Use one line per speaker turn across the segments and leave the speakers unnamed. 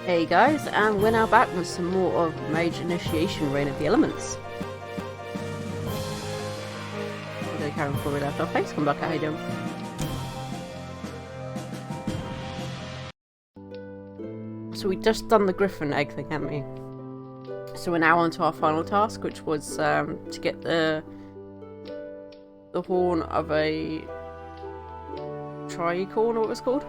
Hey guys, and we're now back with some more of Mage Initiation Reign of the Elements. We're going to carry on before we left off. Thanks, come back, how you doing? So we just done the Griffin egg thing, haven't we? So we're now on to our final task, which was to get the horn of a tricorn, or what it was called?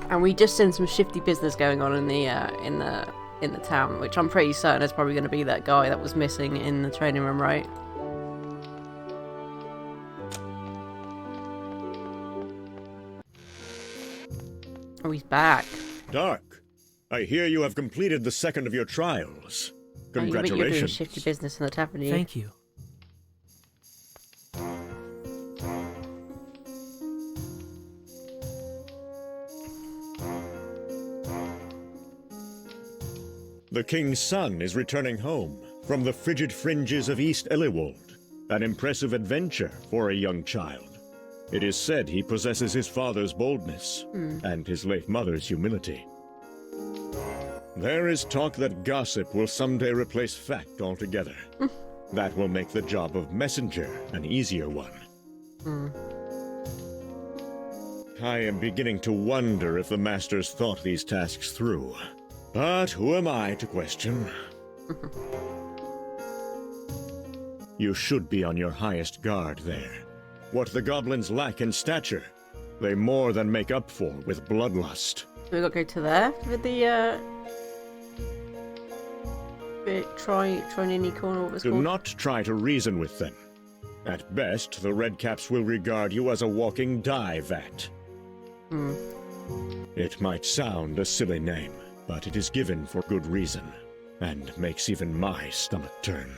And we just seen some shifty business going on in the town, which I'm pretty certain is probably going to be that guy that was missing in the training room, right? Oh, he's back.
Dark, I hear you have completed the second of your trials.
Oh, you're doing
Congratulations.
shifty business in the tavern, you?
Thank you.
The king's son is returning home from the frigid fringes of East Eliwold. An impressive adventure for a young child. It is said he possesses his father's boldness and his late mother's humility. There is talk that gossip will someday replace fact altogether. That will make the job of messenger an easier one. I am beginning to wonder if the masters thought these tasks through. But who am I to question? You should be on your highest guard there. What the goblins lack in stature, they more than make up for with bloodlust.
So we got to go to there with the Trininicorn, or what it was
Do
called?
not try to reason with them. At best, the Redcaps will regard you as a walking dye vat. It might sound a silly name, but it is given for good reason, and makes even my stomach turn.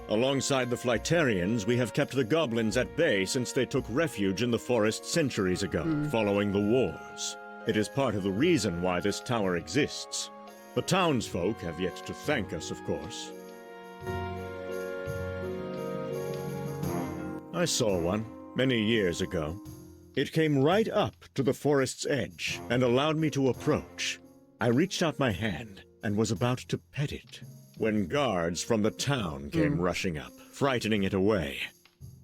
Alongside the Flightarians, we have kept the goblins at bay since they took refuge in the forest centuries ago, following the wars. It is part of the reason why this tower exists. The townsfolk have yet to thank us, of course. I saw one many years ago. It came right up to the forest's edge and allowed me to approach. I reached out my hand and was about to pet it when guards from the town came rushing up, frightening it away.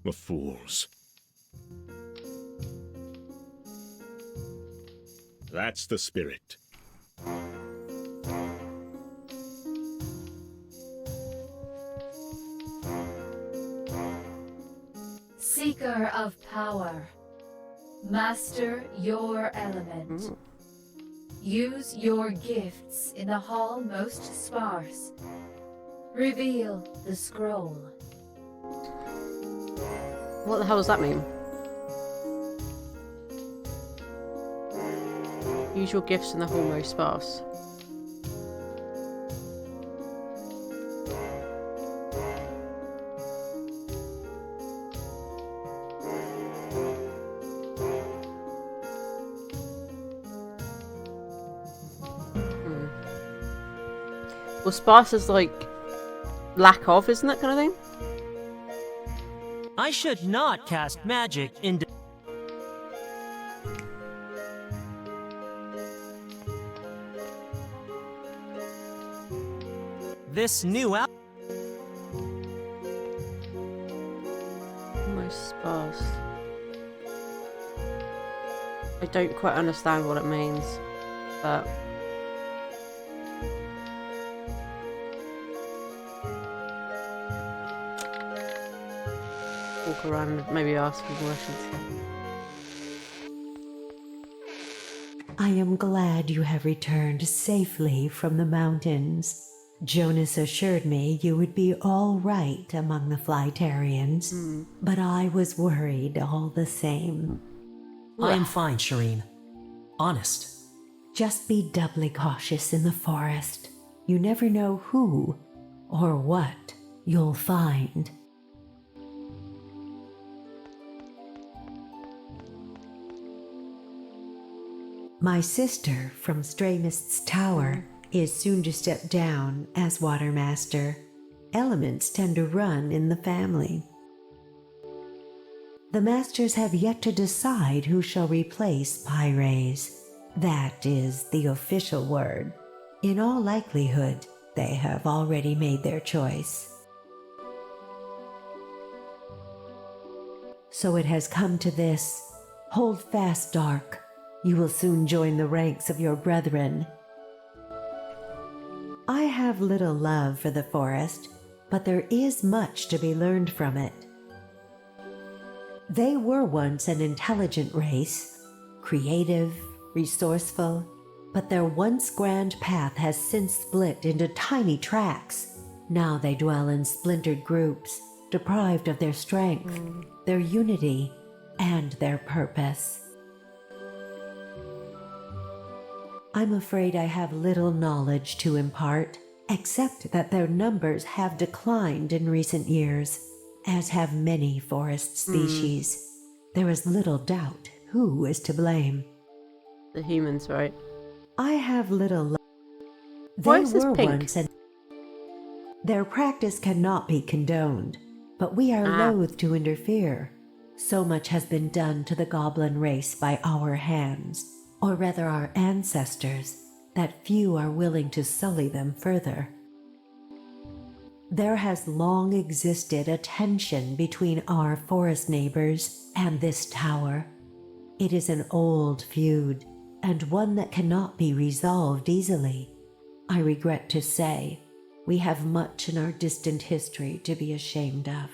The fools. That's the spirit.
Seeker of power. Master your element. Use your gifts in the hall most sparse. Reveal the scroll.
What the hell does that mean? Use your gifts in the hall most sparse. Well, sparse is like lack of, isn't it, kind of thing?
I should not cast magic into this new out.
Most sparse. I don't quite understand what it means, but walk around and maybe ask some questions.
I am glad you have returned safely from the mountains. Jonas assured me you would be all right among the Flightarians, but I was worried all the same.
I am fine, Shireen. Honest.
Just be doubly cautious in the forest. You never know who or what you'll find. My sister from Stray Mist's tower is soon to step down as Watermaster. Elements tend to run in the family. The masters have yet to decide who shall replace Pyres. That is the official word. In all likelihood, they have already made their choice. So it has come to this. Hold fast, Dark. You will soon join the ranks of your brethren. I have little love for the forest, but there is much to be learned from it. They were once an intelligent race, creative, resourceful, but their once grand path has since split into tiny tracks. Now they dwell in splintered groups, deprived of their strength, their unity, and their purpose. I'm afraid I have little knowledge to impart, except that their numbers have declined in recent years, as have many forest species. There is little doubt who is to blame.
The humans, right?
I have little
Why
They
is this
were
pink?
once and their practice cannot be condoned, but we are loath to interfere. So much has been done to the goblin race by our hands, or rather our ancestors, that few are willing to sully them further. There has long existed a tension between our forest neighbors and this tower. It is an old feud, and one that cannot be resolved easily. I regret to say, we have much in our distant history to be ashamed of.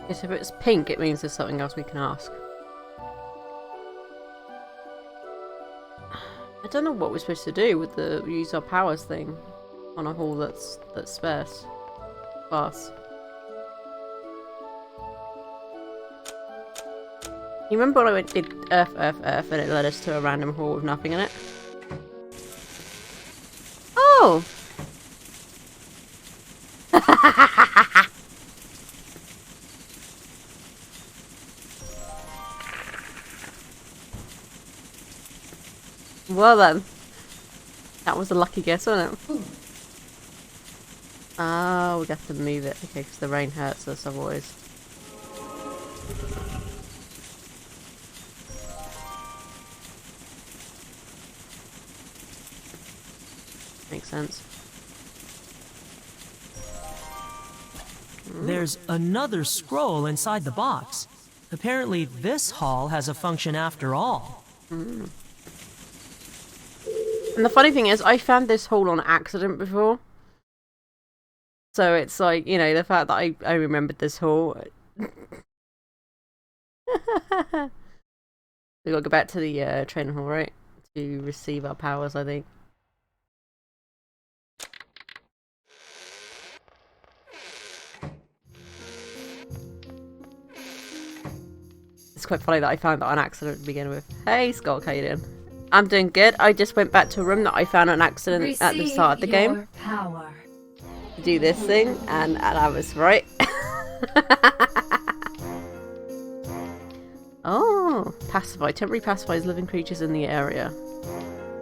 Yes, if it's pink, it means there's something else we can ask. I don't know what we're supposed to do with the use our powers thing on a hall that's sparse. You remember when I did Earth, and it led us to a random hall with nothing in it? Oh! Well then. That was a lucky guess, wasn't it? Oh, we got to move it. Okay, because the rain hurts us otherwise. Makes sense.
There's another scroll inside the box. Apparently this hall has a function after all.
And the funny thing is, I found this hall on accident before. So it's like, you know, the fact that I remembered this hall. We gotta go back to the training hall, right? To receive our powers, I think. It's quite funny that I found that on accident to begin with. Hey, Scott, how you doing? I'm doing good. I just went back to a room that I found on accident at the start of the game.
Your power.
To do this thing, and I was right. Oh, pacify. Temporary pacifies living creatures in the area.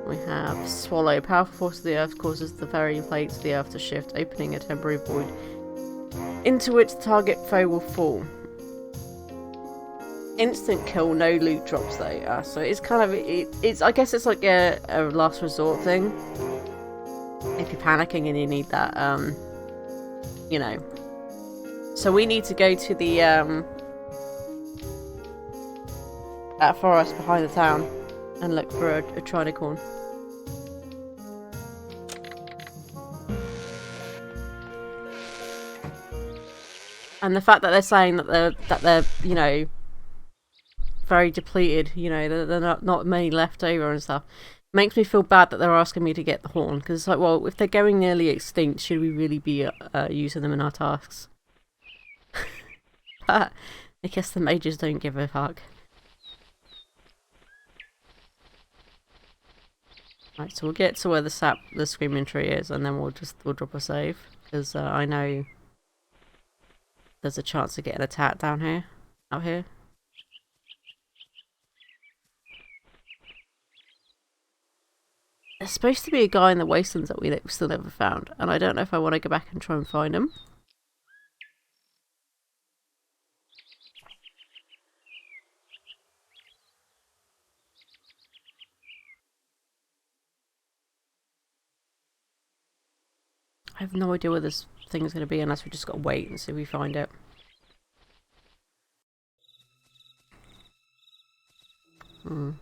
We have swallow. Powerful force of the earth causes the very plates of the earth to shift, opening a temporary void into which the target foe will fall. Instant kill, no loot drops though. So it's kind of it's. I guess it's like a last resort thing. If you're panicking and you need that, you know. So we need to go to the that forest behind the town and look for a trinicorn. And the fact that they're saying that they're you know, very depleted, you know, they're not many left over and stuff, makes me feel bad that they're asking me to get the horn, because it's like, well, if they're going nearly extinct, should we really be using them in our tasks? But I guess the mages don't give a fuck. Right, so we'll get to where the screaming tree is, and then we'll drop a save, because I know there's a chance of getting attacked down here, out here. There's supposed to be a guy in the wastelands that we still never found, and I don't know if I want to go back and try and find him. I have no idea where this thing is going to be unless we just got to wait and see if we find it. Well,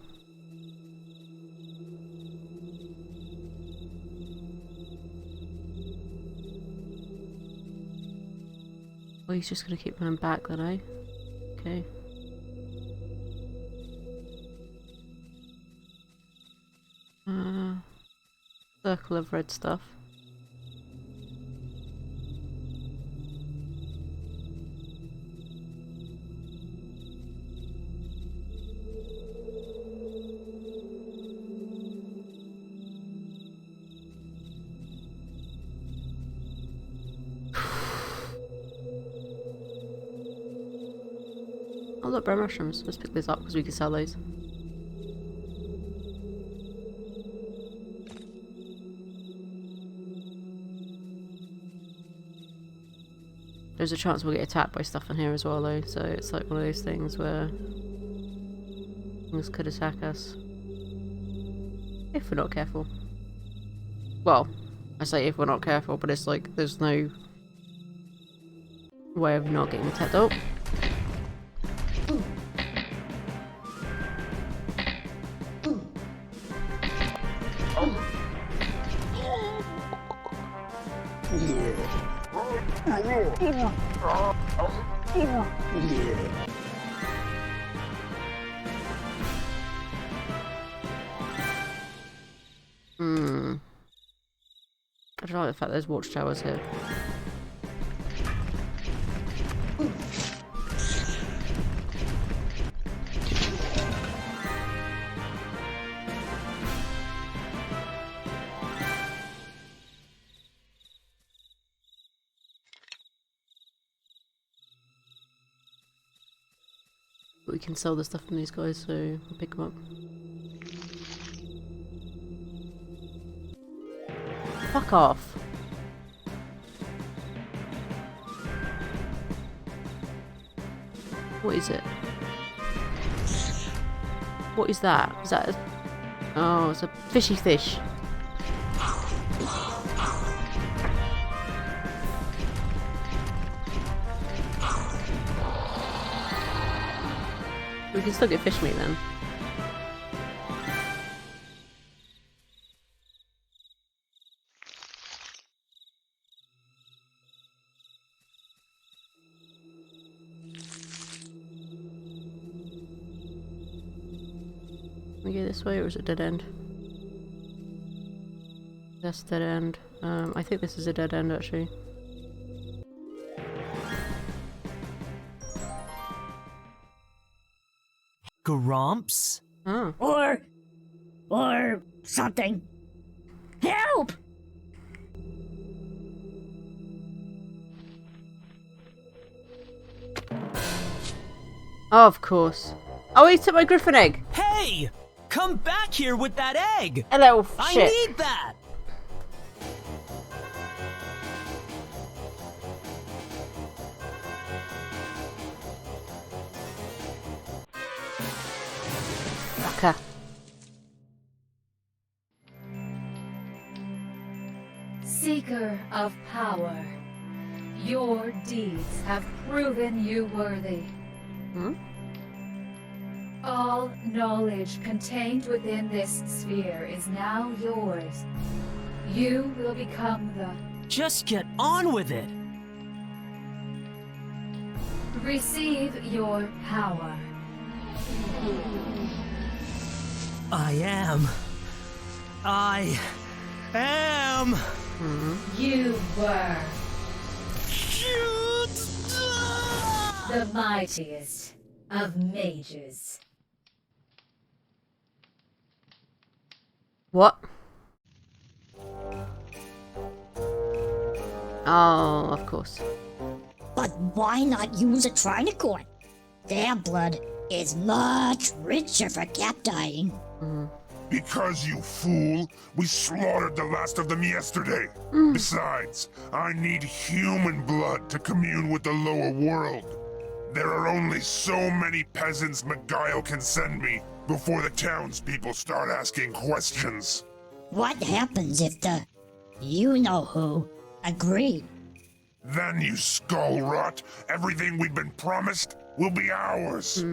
he's just going to keep running back then, eh? Okay. Circle of red stuff. Oh look, brown mushrooms. Let's pick these up because we can sell those. There's a chance we'll get attacked by stuff in here as well though, so it's like one of those things where things could attack us. If we're not careful. Well, I say if we're not careful, but it's like there's no way of not getting attacked. Oh! I don't like the fact there's watchtowers here. But we can sell the stuff from these guys, so we'll pick them up. Fuck off. What is it? What is that? Is that a... Oh, it's a fishy fish. We can still get fish meat then. Can we go this way or is it dead end? That's dead end. I think this is a dead end actually.
Grumps?
Oh.
Or something. Help!
Oh, of course. Oh, he took my griffin egg.
Hey! Come back here with that egg!
Hello,
I
shit.
need that!
Fucker.
Seeker of power, your deeds have proven you worthy.
Hmm?
All knowledge contained within this sphere is now yours. You will become the...
Just get on with it!
Receive your power.
I am.
You were the mightiest of mages.
What? Oh, of course.
But why not use a trinicorn? Their blood is much richer for cat dying.
Because, you fool, we slaughtered the last of them yesterday. Besides, I need human blood to commune with the lower world. There are only so many peasants Miguel can send me before the townspeople start asking questions.
What happens if the you-know-who Agreed.
Then, you skull rot, everything we've been promised will be ours.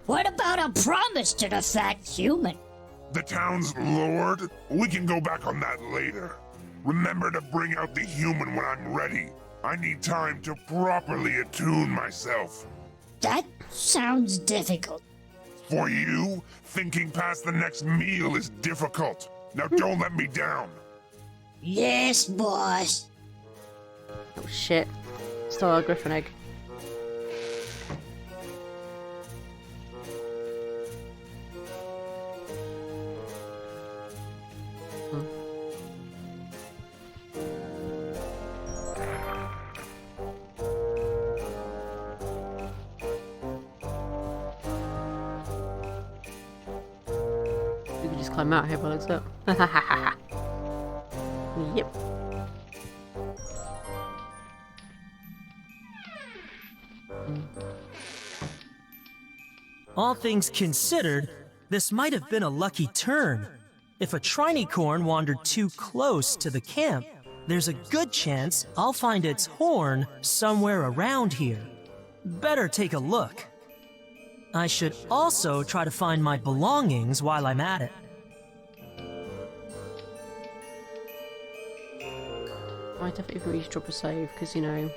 What about a promise to the fat human?
The town's lord? We can go back on that later. Remember to bring out the human when I'm ready. I need time to properly attune myself.
That sounds difficult.
For you, thinking past the next meal is difficult. Now don't let me down.
Yes, boss.
Oh shit. Stole our griffin egg. We can just climb out here by the looks of it. Yep.
All things considered, this might have been a lucky turn. If a trinicorn wandered too close to the camp, there's a good chance I'll find its horn somewhere around here. Better take a look. I should also try to find my belongings while I'm at it.
I definitely think we should drop a save, because, you know...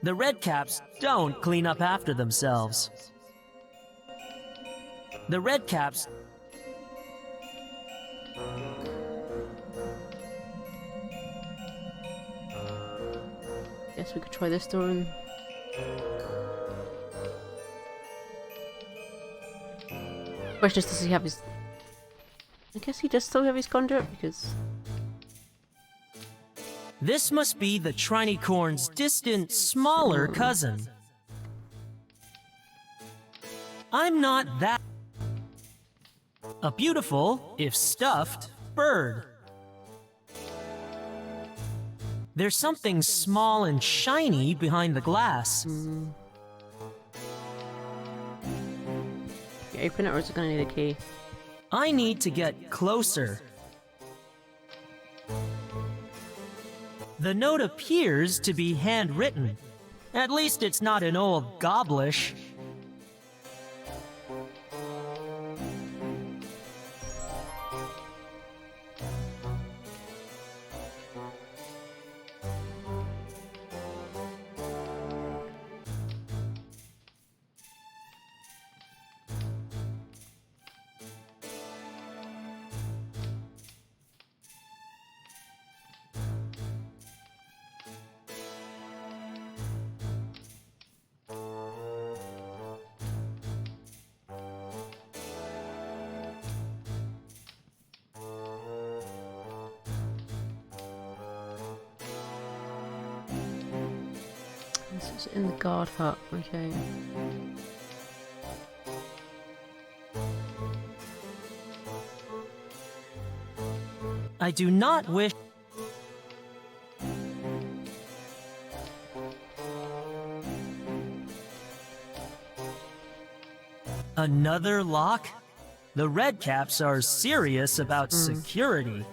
The Redcaps don't clean up after themselves. The Redcaps...
Guess we could try this door and... Question is, does he have his... I guess he does still have his conduit, because...
This must be the trinicorn's distant, smaller cousin. I'm not that... A beautiful, if stuffed, bird. There's something small and shiny behind the glass.
You open it, or is it going to need a key?
I need to get closer. The note appears to be handwritten. At least it's not in old Goblish.
This is in the guard hut, okay.
I do not wish... Another lock? The Redcaps are serious about security.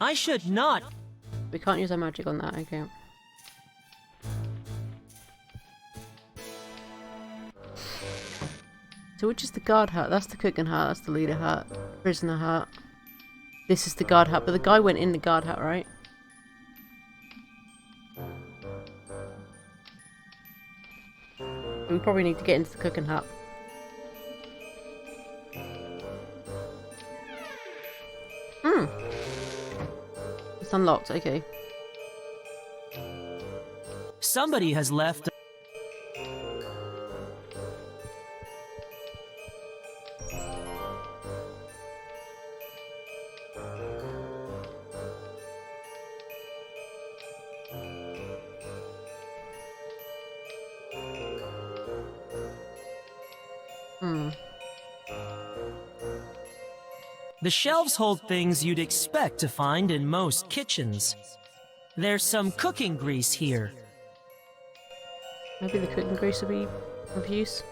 I should not...
We can't use our magic on that, okay. So which is the guard hut? That's the cooking hut, that's the leader hut, prisoner hut. This is the guard hut, but the guy went in the guard hut, right? We probably need to get into the cooking hut. It's unlocked, okay.
Somebody has left... The shelves hold things you'd expect to find in most kitchens. There's some cooking grease here.
Maybe the cooking grease will be of use.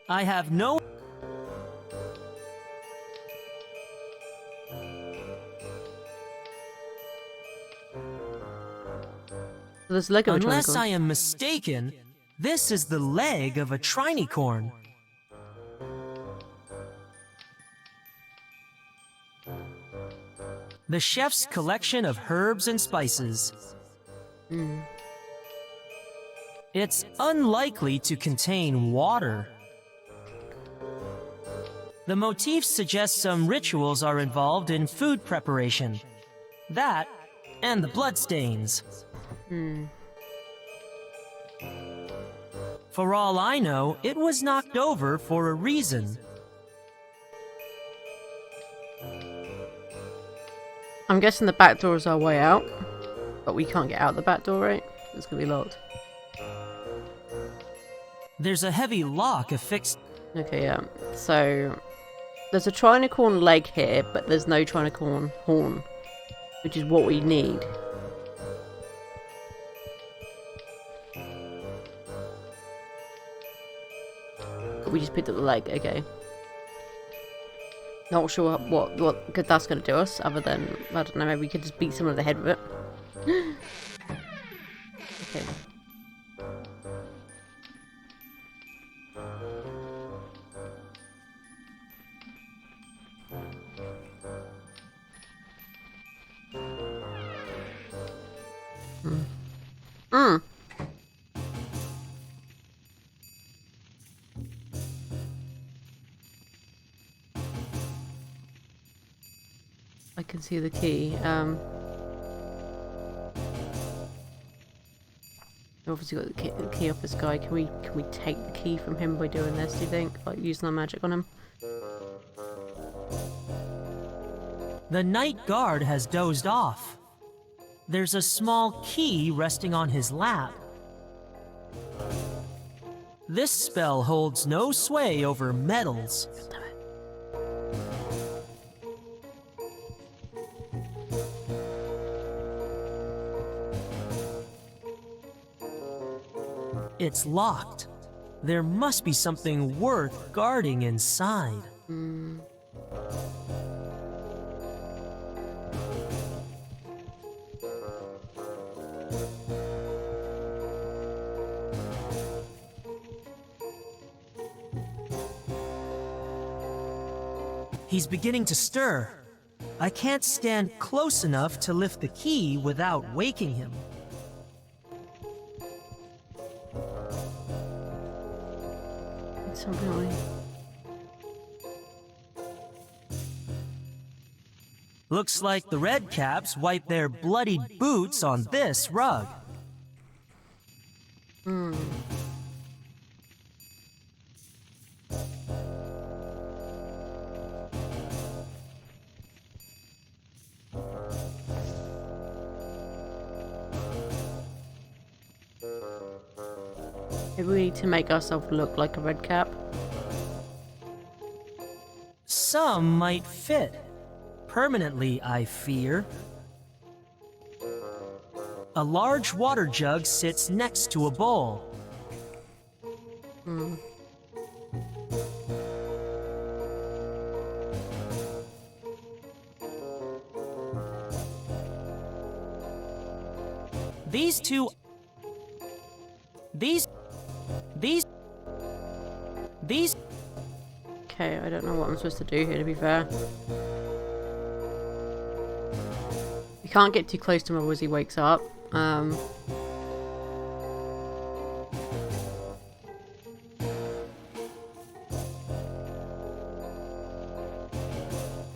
I have no...
There's Lego
Unless
triangle.
I am mistaken, this is the leg of a trinicorn. The chef's collection of herbs and spices. It's unlikely to contain water. The motifs suggest some rituals are involved in food preparation. That, and the bloodstains. For all I know, it was knocked over for a reason.
I'm guessing the back door is our way out, but we can't get out the back door, right? It's gonna be locked.
There's a heavy lock affixed.
Okay, yeah. So there's a trinicorn leg here, but there's no trinicorn horn, which is what we need. We just picked up the leg, okay. Not sure what good that's going to do us, other than, I don't know, maybe we could just beat someone in the head with it. Okay. I can see the key. We've obviously got the key off this guy. Can we take the key from him by doing this, do you think? Like using our magic on him?
The night guard has dozed off. There's a small key resting on his lap. This spell holds no sway over metals. It's locked. There must be something worth guarding inside. He's beginning to stir. I can't stand close enough to lift the key without waking him.
Something like...
Looks like the Red Caps wiped their bloodied boots on this rug.
Maybe we need to make ourselves look like a red cap.
Some might fit. Permanently, I fear. A large water jug sits next to a bowl. These two... These...
Okay, I don't know what I'm supposed to do here, to be fair. We can't get too close to him otherwise he wakes up.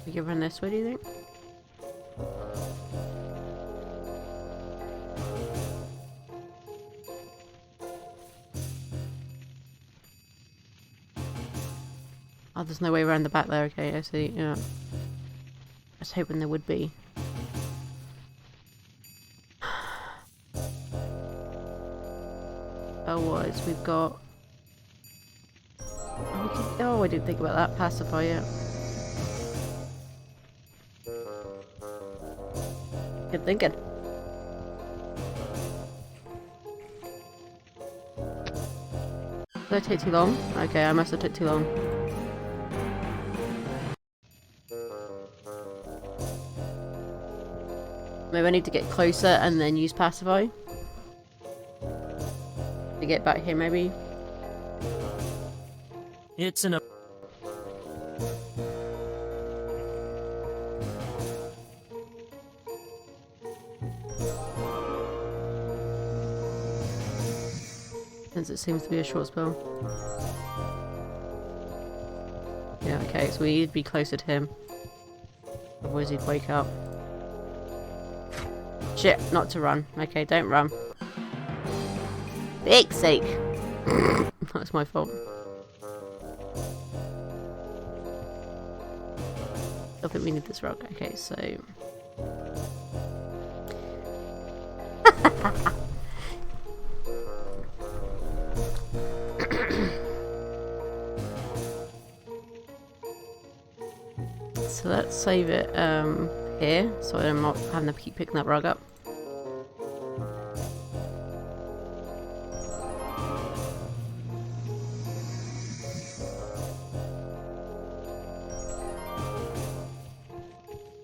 We can run this way, do you think? Oh, there's no way around the back there. Okay, I see. Yeah. I was hoping there would be. Otherwise, we've got Oh, I didn't think about that. Pacify, yeah. Good thinking. Did I take too long? Okay, I must have took too long. Maybe I need to get closer and then use pacify. To get back here, maybe.
It's an.
Since it seems to be a short spell. Yeah, okay, so we need to be closer to him. Otherwise he'd wake up. Shit, not to run. Okay, don't run. Big sake! That's my fault. I think we need this rock. Okay, so... So let's save it here, so I'm not having to keep picking that rug up.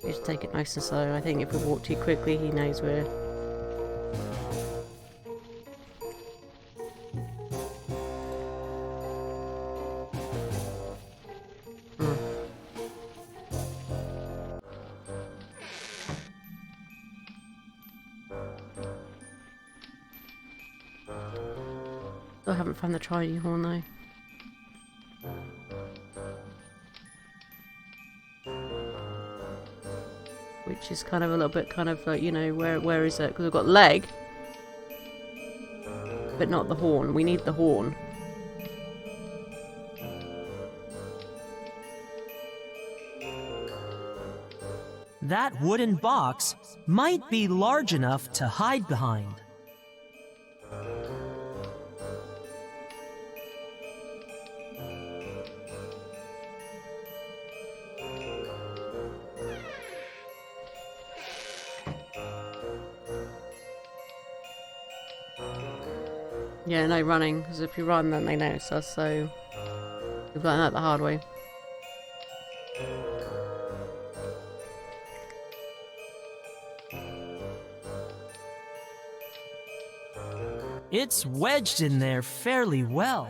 Just take it nice and slow. I think if we walk too quickly, he knows we're... Still haven't found the Trident horn though. Which is kind of a little bit kind of like, you know, where is it? Because we've got leg, but not the horn. We need the horn.
That wooden box might be large enough to hide behind.
Yeah, no running, because if you run then they notice us, so we've learned that the hard way.
It's wedged in there fairly well.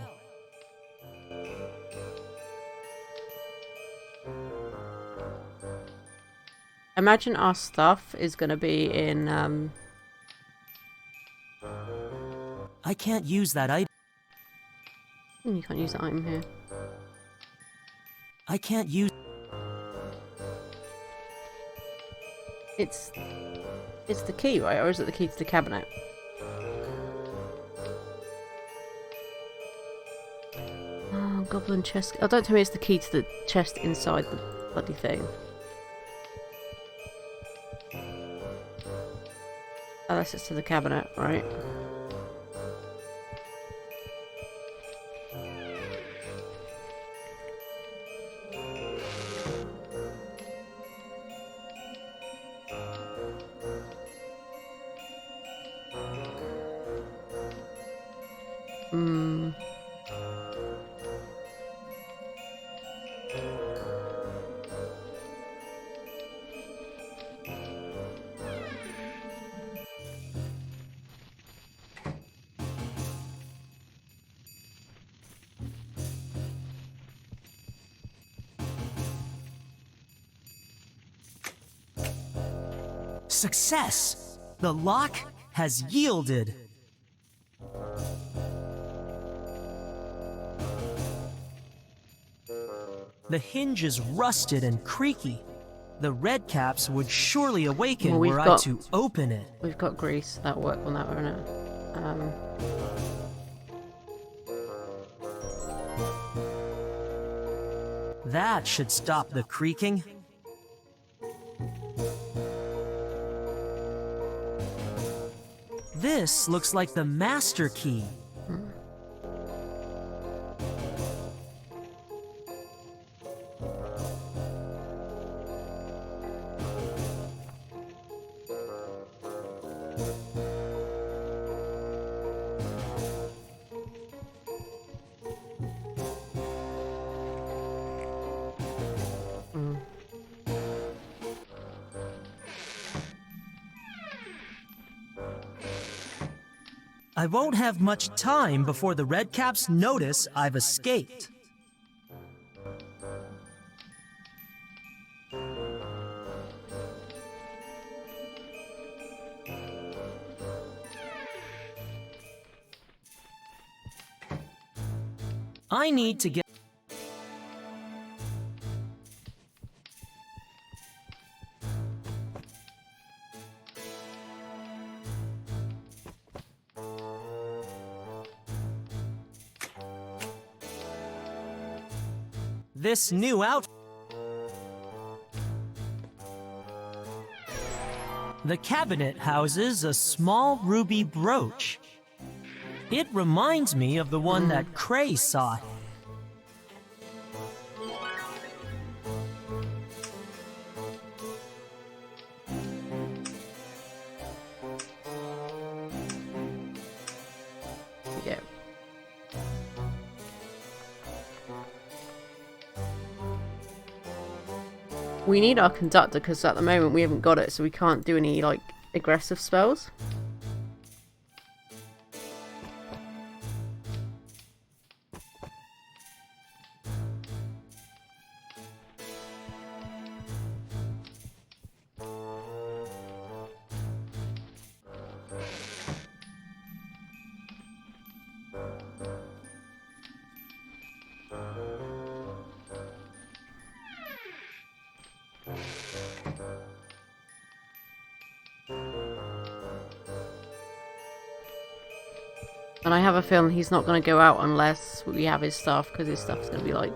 Imagine our stuff is going to be in,
I can't use that item.
You can't use the item here.
I can't use...
It's the key, right? Or is it the key to the cabinet? Oh, goblin chest. Oh, don't tell me it's the key to the chest inside the bloody thing. Unless it's to the cabinet, right?
Success! The lock has yielded. The hinge is rusted and creaky. The red caps would surely awaken
Well,
were I to open it.
We've got grease. That'll work on that, won't it?
That should stop the creaking. This looks like the master key. I won't have much time before the Redcaps notice I've escaped. I need to get... this new outfit. The cabinet houses a small ruby brooch. It reminds me of the one that Cray saw.
Yeah. We need our conductor because at the moment we haven't got it, so we can't do any like aggressive spells. And I have a feeling he's not going to go out unless we have his stuff, because his stuff's going to be like...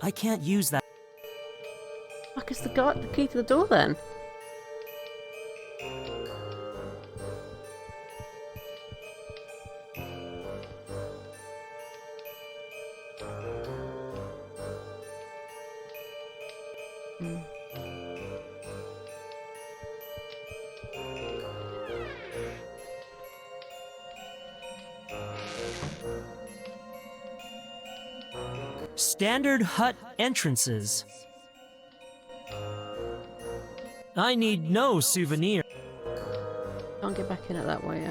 I can't use that.
Fuck is the key to the door then?
Standard hut entrances. I need no souvenir.
Can't get back in it that way.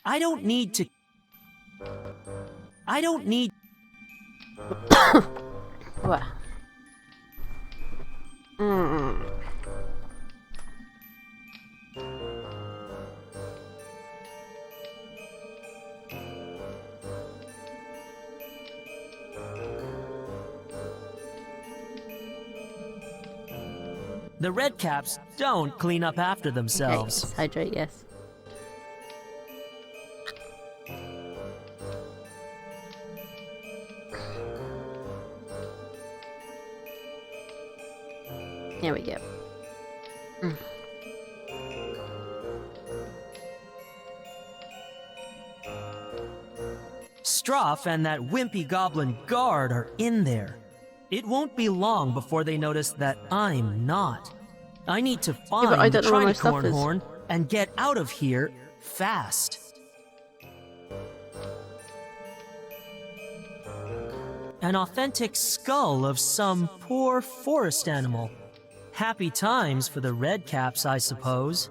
I don't need to... I don't need...
What?
The Redcaps don't clean up after themselves.
Okay, hydrate, yes. There we go.
Stroff and that wimpy goblin guard are in there. It won't be long before they notice that I'm not. I need to find
I
the
don't know where my stuff
Trinicorn
is.
horn and get out of here fast. An authentic skull of some poor forest animal. Happy times for the Redcaps, I suppose.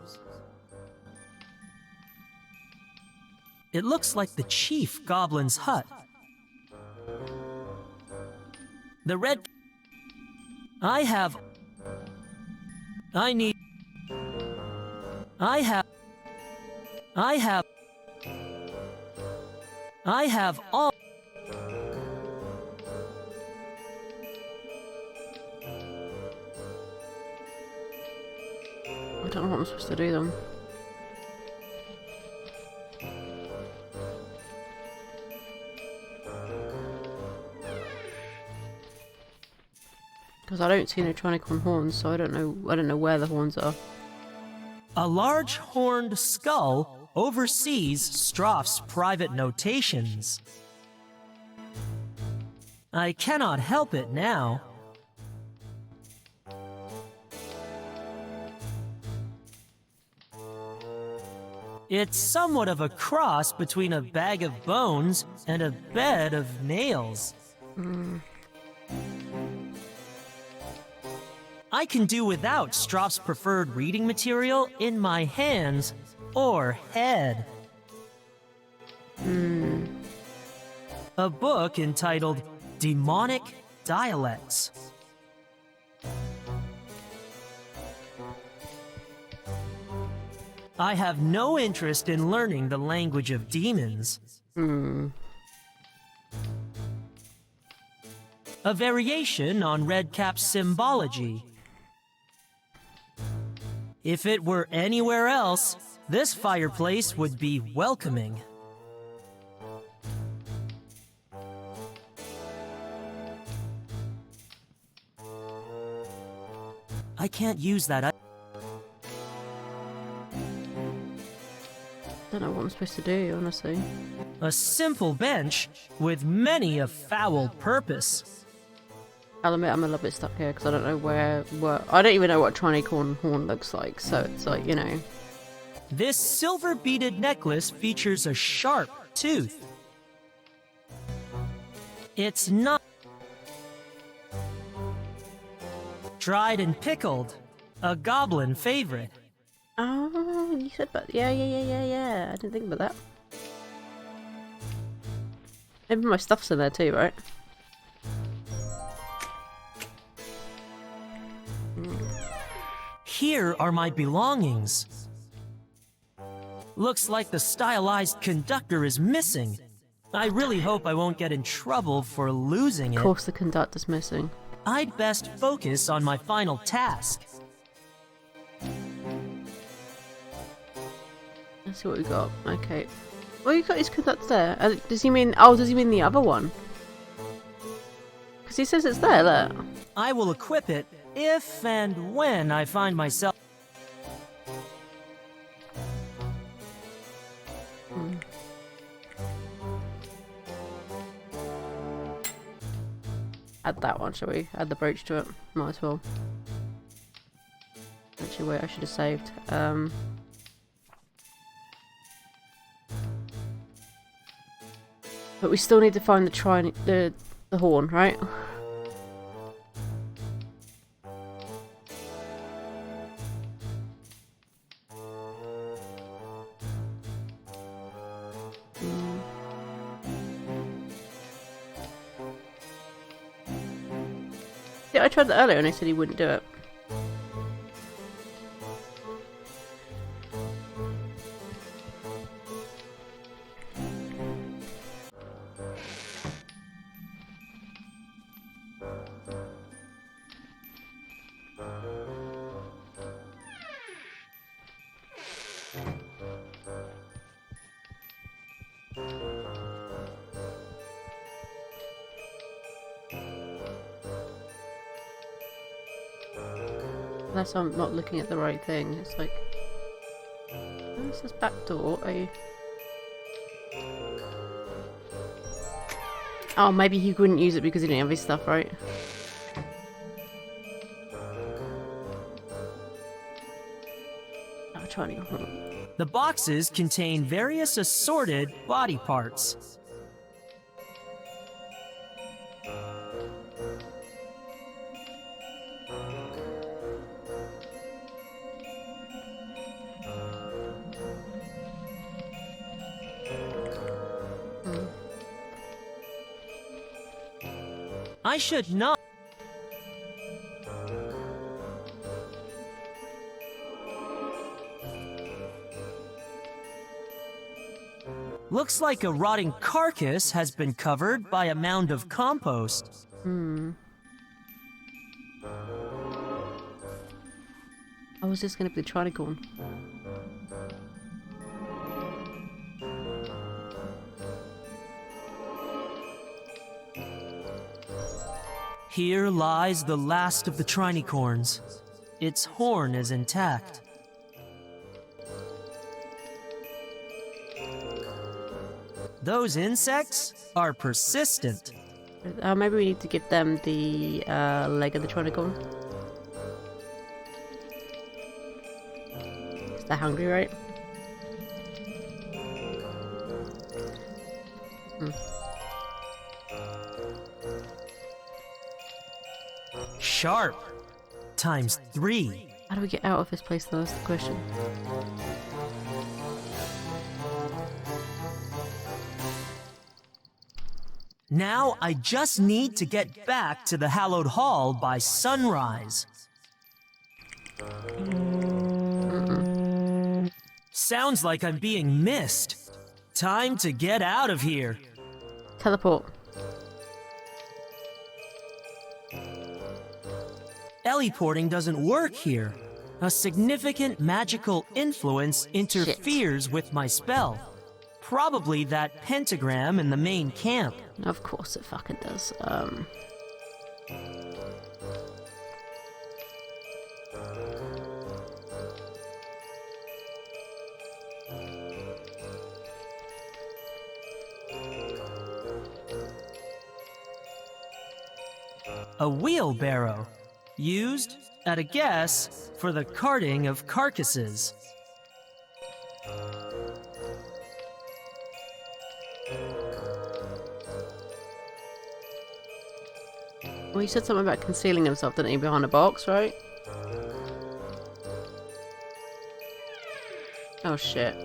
It looks like the chief goblin's hut. The red... I have... I need... I have... I have... I have all...
I don't know what I'm supposed to do then. Because I don't see no Trinicorn horns, so I don't know where the horns are.
A large horned skull oversees Stroff's private notations. I cannot help it now. It's somewhat of a cross between a bag of bones and a bed of nails. I can do without Stroph's preferred reading material in my hands or head. A book entitled Demonic Dialects. I have no interest in learning the language of demons. A variation on Redcap's symbology. If it were anywhere else, this fireplace would be welcoming. I can't use that.
Don't know what I'm supposed to do, honestly.
A simple bench with many a foul purpose.
I'll admit I'm a little bit stuck here because I don't know where. I don't even know what a trinicorn horn looks like, so it's like, you know.
This silver beaded necklace features a sharp tooth. It's not dried and pickled, a goblin favorite.
Oh, you said, but yeah. I didn't think about that. Maybe my stuff's in there too, right?
Here are my belongings. Looks like the stylized conductor is missing. I really hope I won't get in trouble for losing it.
Of course the conductor's missing.
I'd best focus on my final task.
Let's see what we got. Okay. Well, you got his conductor there. Does he mean? Oh, does he mean the other one? Because he says it's there. Look.
I will equip it if and when I find myself.
Add that one, shall we? Add the brooch to it. Might as well. Actually, wait. I should have saved. But we still need to find the horn, right? Yeah, I tried that earlier and he said he wouldn't do it. Unless I'm not looking at the right thing. It's like... Where's this back door? Oh, maybe he couldn't use it because he didn't have his stuff, right? I'll try and...
The boxes contain various assorted body parts. I should not. Looks like a rotting carcass has been covered by a mound of compost.
Oh, is this going to be the trinicorn?
Here lies the last of the trinicorns. Its horn is intact. Those insects are persistent.
Maybe we need to give them the leg of the trinicorn. They're hungry, right?
Sharp. Times 3.
How do we get out of this place, though? That's the question.
Now I just need to get back to the hallowed hall by sunrise. Sounds like I'm being missed. Time to get out of here.
Teleport.
Teleporting doesn't work here. A significant magical influence interferes with my spell. Probably that pentagram in the main camp.
Of course it fucking does.
A wheelbarrow. Used, at a guess, for the carting of carcasses.
Well, you said something about concealing himself, didn't he, behind a box, right? Oh shit.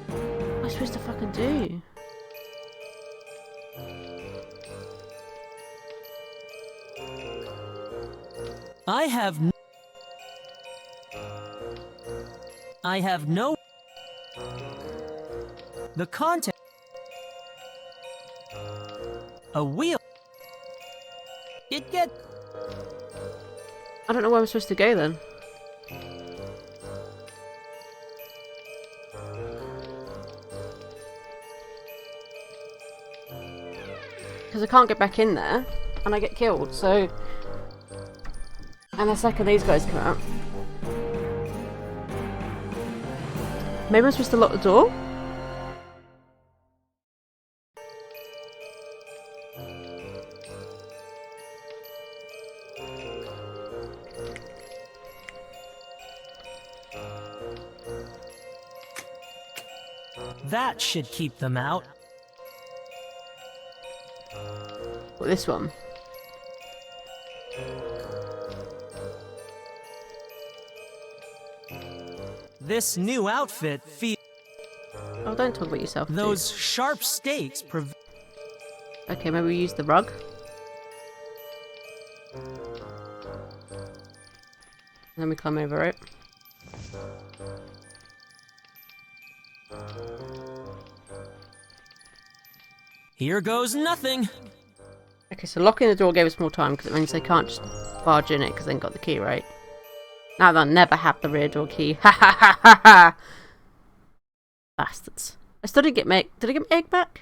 What am I supposed to fucking do?
I have no... The content... A wheel... It get...
I don't know where I'm supposed to go then. Because I can't get back in there, and I get killed, so... And the second these guys come out... Maybe I'm supposed to lock the door?
That should keep them out.
What, this one?
This new outfit feels...
Oh, don't talk about yourself.
Those sharp stakes
Okay, maybe we use the rug. Then we climb over it.
Here goes nothing.
Okay, so locking the door gave us more time because it means they can't just barge in it because they ain't got the key, right? Now they'll never have the rear door key. Ha ha ha ha ha! Bastards. I still didn't get my egg. Did I get my egg back?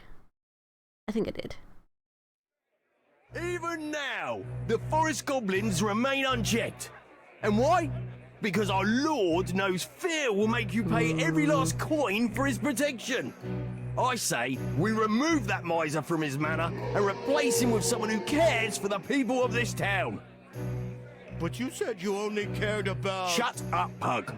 I think I did.
Even now, the forest goblins remain unchecked. And why? Because our lord knows fear will make you pay every last coin for his protection. I say we remove that miser from his manor and replace him with someone who cares for the people of this town.
But you said you only cared about...
Shut up, Pug.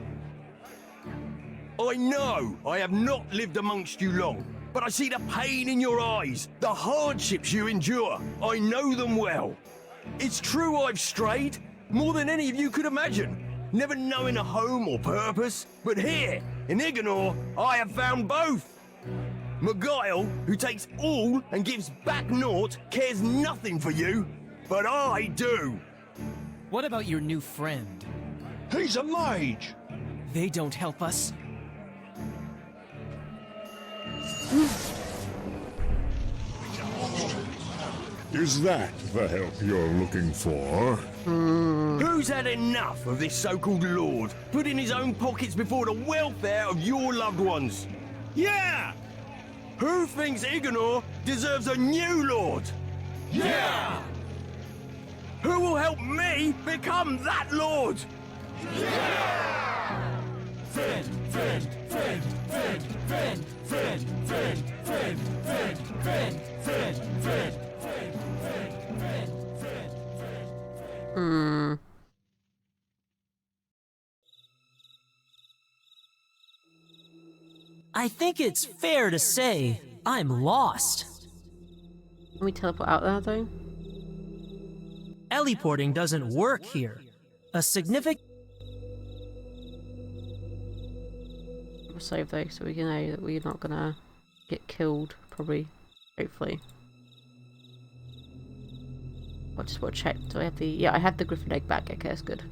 I know I have not lived amongst you long, but I see the pain in your eyes, the hardships you endure. I know them well. It's true I've strayed, more than any of you could imagine, never knowing a home or purpose. But here, in Ignore, I have found both. Miguel, who takes all and gives back naught, cares nothing for you, but I do.
What about your new friend?
He's a mage!
They don't help us.
Is that the help you're looking for?
Who's had enough of this so-called lord, putting his own pockets before the welfare of your loved ones? Yeah! Who thinks Ignore deserves a new lord? Yeah! Who will help me become that lord? Yeah! Friend, friend, friend, friend, friend, friend, friend, friend, friend, friend, friend, friend.
I think it's fair to say I'm lost.
Can we teleport out there, though?
Teleporting doesn't work here. A significant...
We'll save, though, so we know that we're not gonna get killed, probably. Hopefully. I just want to check. Do I have the... Yeah, I have the Griffin egg back. Okay, that's good.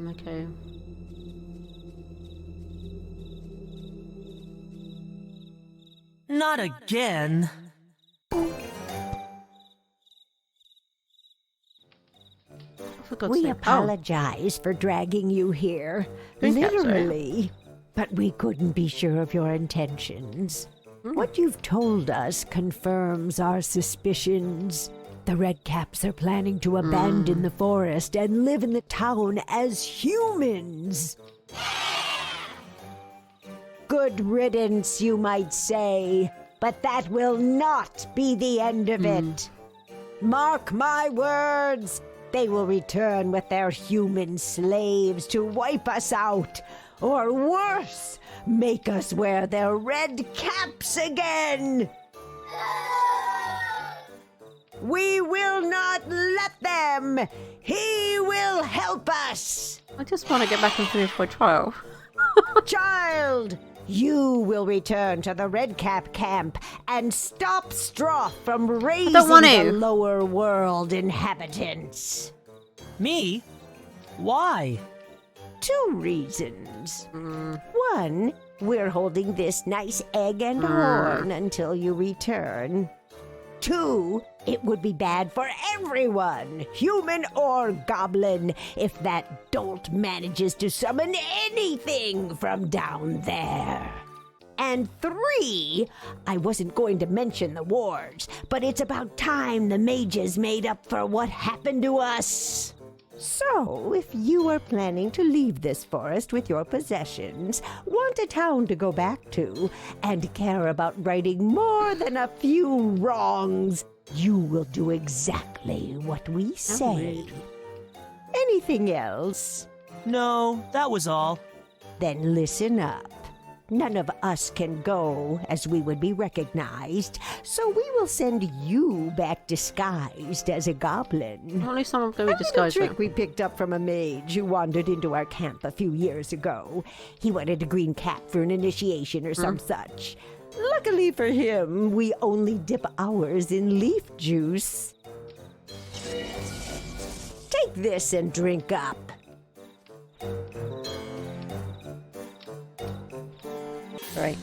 Okay.
Not again.
For God's
We
sake.
apologize for dragging you here,
Green caps, right?
literally, but we couldn't be sure of your intentions. What you've told us confirms our suspicions. The Redcaps are planning to abandon the forest and live in the town as humans. Good riddance, you might say, but that will not be the end of it. Mark my words, they will return with their human slaves to wipe us out, or worse, make us wear their red caps again. We will not let them. He will help us.
I just want to get back and finish my trial.
Child, you will return to the Redcap camp and stop Stroff from raising
want
the
to.
lower world inhabitants.
Me? Why?
2 reasons. One, we're holding this nice egg and horn until you return. 2, it would be bad for everyone, human or goblin, if that dolt manages to summon anything from down there. And 3, I wasn't going to mention the wars, but it's about time the mages made up for what happened to us. So, if you are planning to leave this forest with your possessions, want a town to go back to, and care about righting more than a few wrongs, you will do exactly what we say. Anything else?
No, that was all.
Then listen up. None of us can go, as we would be recognized, so we will send you back disguised as a goblin.
Only someone's going to
A
be
little
disguised.
trick we picked up from a mage who wandered into our camp a few years ago. He wanted a green cap for an initiation or some such. Luckily for him, we only dip ours in leaf juice. Take this and drink up.
Right.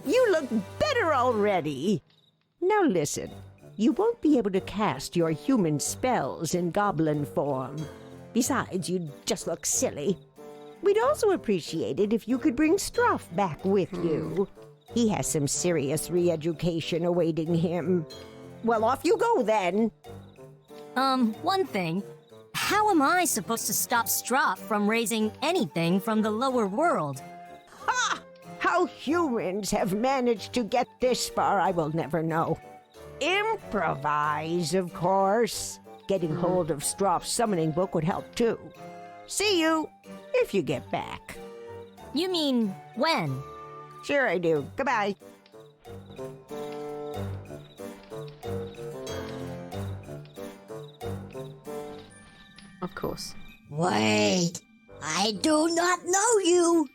You look better already. Now listen, you won't be able to cast your human spells in goblin form. Besides, you'd just look silly. We'd also appreciate it if you could bring Stroff back with you. He has some serious re-education awaiting him. Well, off you go then.
One thing. How am I supposed to stop Stroff from raising anything from the lower world?
Ha! How humans have managed to get this far, I will never know. Improvise, of course. Getting hold of Stroff's summoning book would help too. See you, if you get back.
You mean when?
Sure I do. Goodbye.
Of course.
Wait, I do not know you.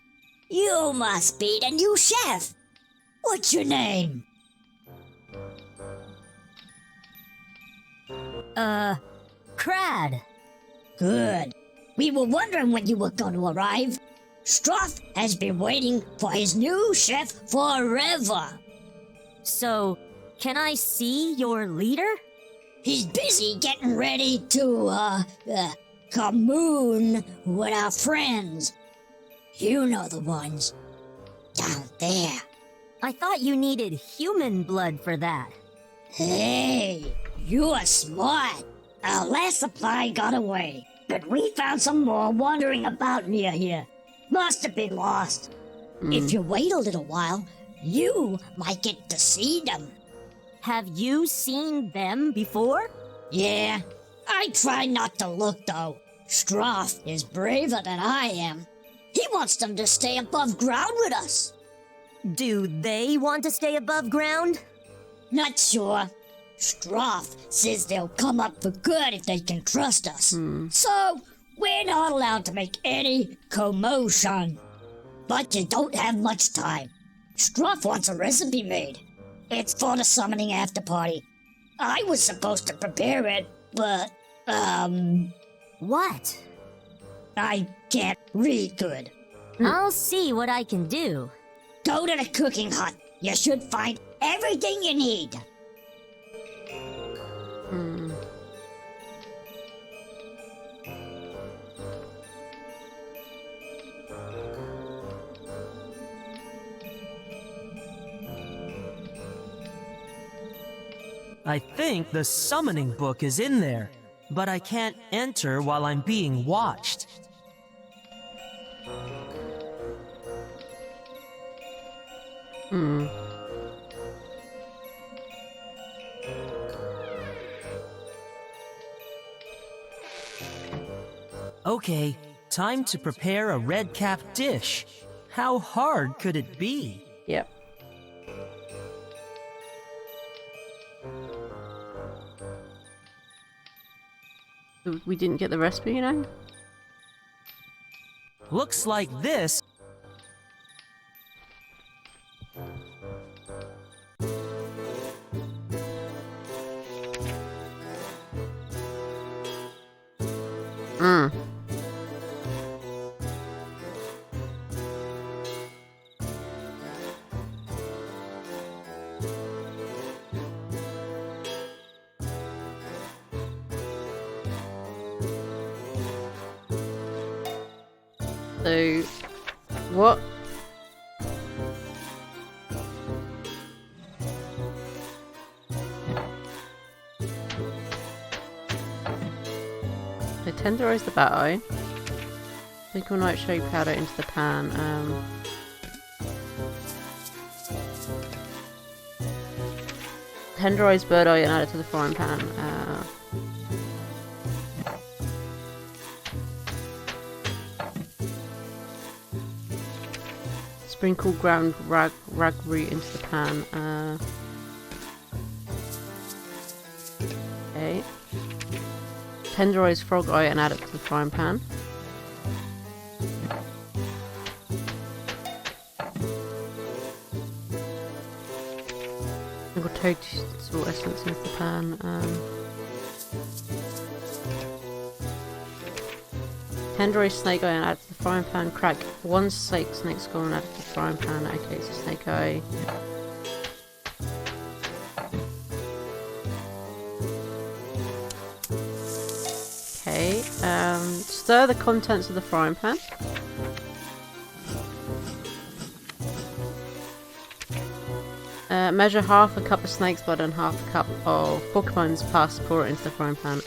You must be the new chef. What's your name?
Crad.
Good. We were wondering when you were going to arrive. Struff has been waiting for his new chef forever.
So, can I see your leader?
He's busy getting ready to, commune with our friends. You know the ones. Down there.
I thought you needed human blood for that.
Hey, you are smart. Our last supply got away, but we found some more wandering about near here. Must have been lost. If you wait a little while, you might get to see them.
Have you seen them before?
Yeah, I try not to look though. Struff is braver than I am. He wants them to stay above ground with us.
Do they want to stay above ground?
Not sure. Struff says they'll come up for good if they can trust us. So, we're not allowed to make any commotion. But you don't have much time. Struff wants a recipe made. It's for the summoning after party. I was supposed to prepare it, but,
What?
I can't read good.
I'll see what I can do.
Go to the cooking hut. You should find everything you need.
I think the summoning book is in there, but I can't enter while I'm being watched. Okay, time to prepare a red cap dish. How hard could it be?
Yep. We didn't get the recipe, you know?
Looks like this.
So, what? So tenderize the batter. Sprinkle nitro powder into the pan. Tenderize bird eye and add it to the frying pan. Sprinkle ground ragweed into the pan. Okay. Tenderize frog eye and add it to the frying pan. Sprinkle toad salt essence into the pan. Tenderize snake eye and add to the frying pan. Crack one snake skull and add it to the frying pan. Okay, so snake eye. Okay, stir the contents of the frying pan. Measure half a cup of snake's blood and half a cup of Pokemon's pus. Pour it into the frying pan.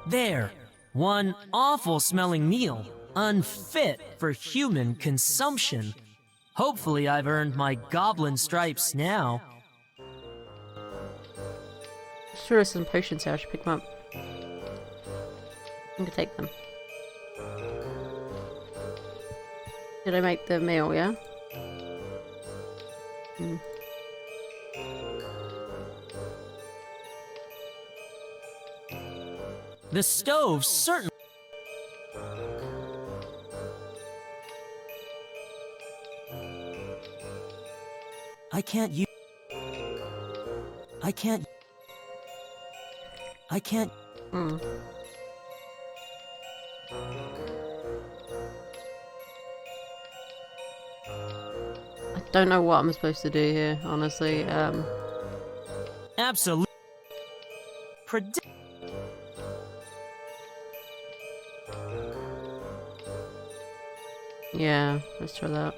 There, one awful smelling meal, unfit for human consumption. Hopefully I've earned my goblin stripes now.
Sure, there's some potions here. I should pick them up. I'm gonna take them. Did I make the meal, yeah?
The stove certainly. I can't use. I can't. I can't.
I don't know what I'm supposed to do here, honestly.
Absolutely.
Yeah, let's try that.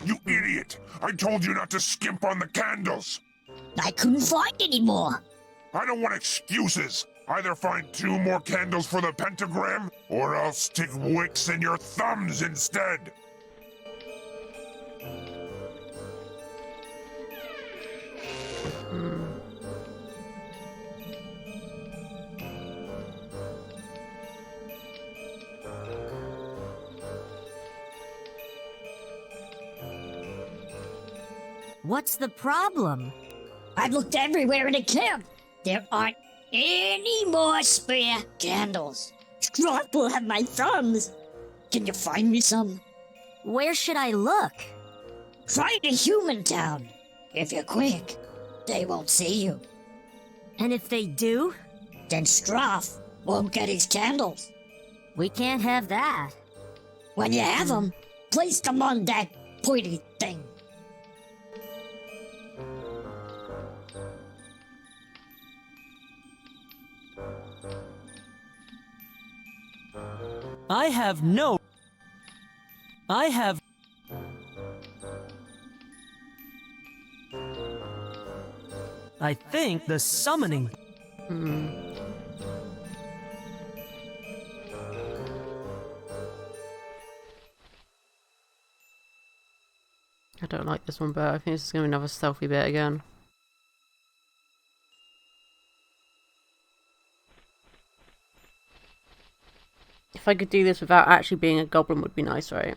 You idiot! I told you not to skimp on the candles!
I couldn't find any more.
I don't want excuses! Either find 2 more candles for the pentagram, or I'll stick wicks in your thumbs instead!
What's the problem?
I've looked everywhere in the camp. There aren't any more spare candles. Strop will have my thumbs. Can you find me some?
Where should I look?
Try the human town. If you're quick, they won't see you.
And if they do?
Then Stroff won't get his candles.
We can't have that.
When you have them, place them on that pointy thing.
I have no. I have. I think the summoning.
I don't like this one, but I think this is going to be another stealthy bit again. If I could do this without actually being a goblin would be nice, right?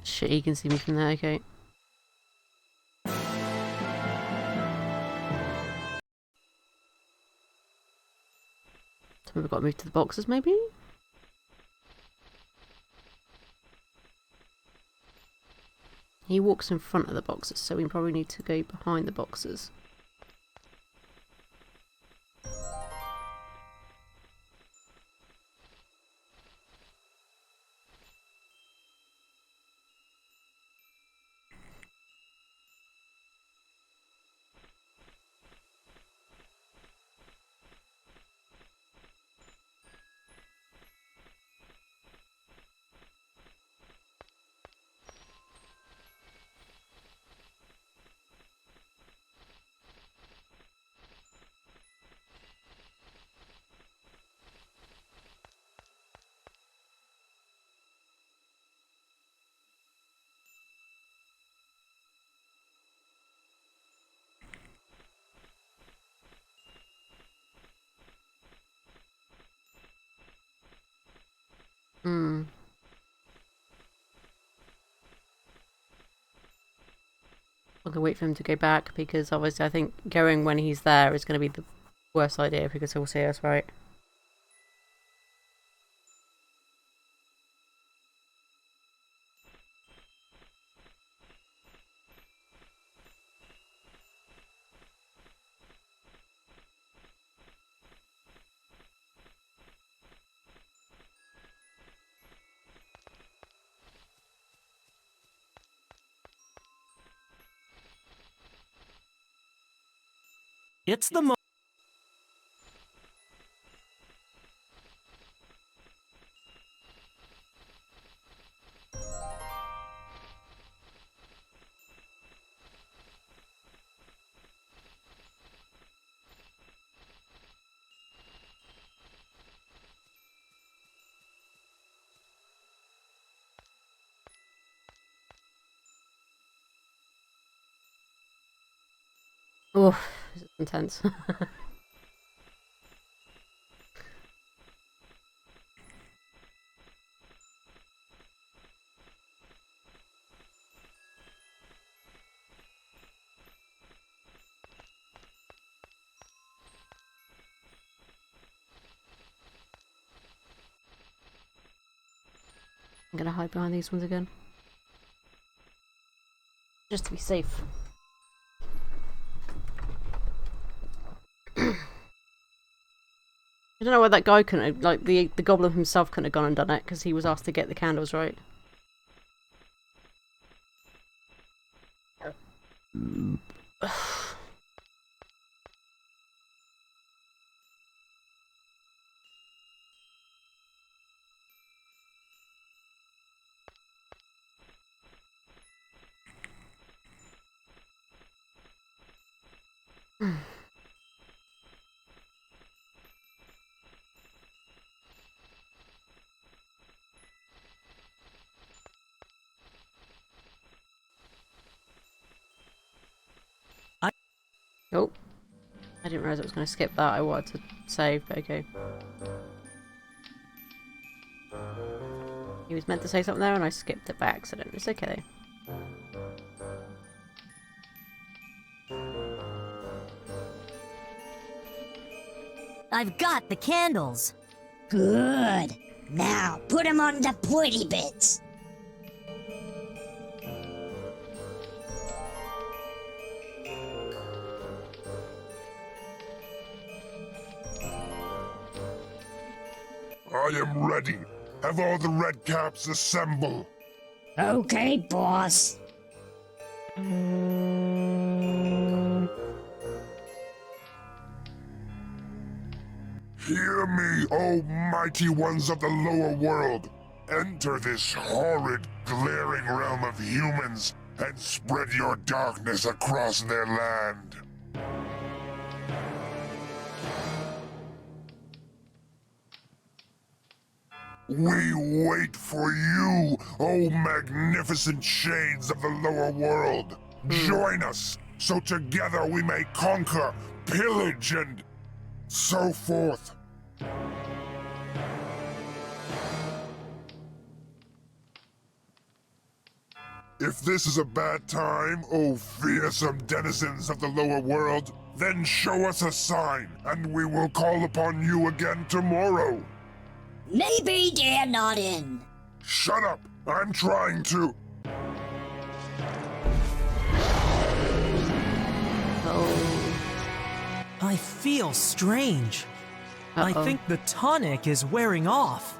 Shit, he can see me from there, okay. So we've got to move to the boxes, maybe? He walks in front of the boxes, so we probably need to go behind the boxes. Hmm. I'm gonna wait for him to go back because obviously I think going when he's there is gonna be the worst idea because he'll see us, right?
It's the mo.
Oh, this is intense. I'm gonna hide behind these ones again. Just to be safe. I don't know why that guy couldn't have, like, the goblin himself couldn't have gone and done it, because he was asked to get the candles, right? Oh. I didn't realise I was going to skip that. I wanted to save, but okay. He was meant to say something there and I skipped it by accident. It's okay.
I've got the candles.
Good. Now, put them on the pointy bits.
I am ready. Have all the red caps assemble.
Okay, boss.
Hear me, O mighty ones of the lower world. Enter this horrid, glaring realm of humans and spread your darkness across their land. We wait for you, O magnificent shades of the lower world. Join us, so together we may conquer, pillage, and so forth. If this is a bad time, O fearsome denizens of the lower world, then show us a sign, and we will call upon you again tomorrow.
Maybe they're not in.
Shut up! I'm trying to.
I feel strange. I think the tonic is wearing off.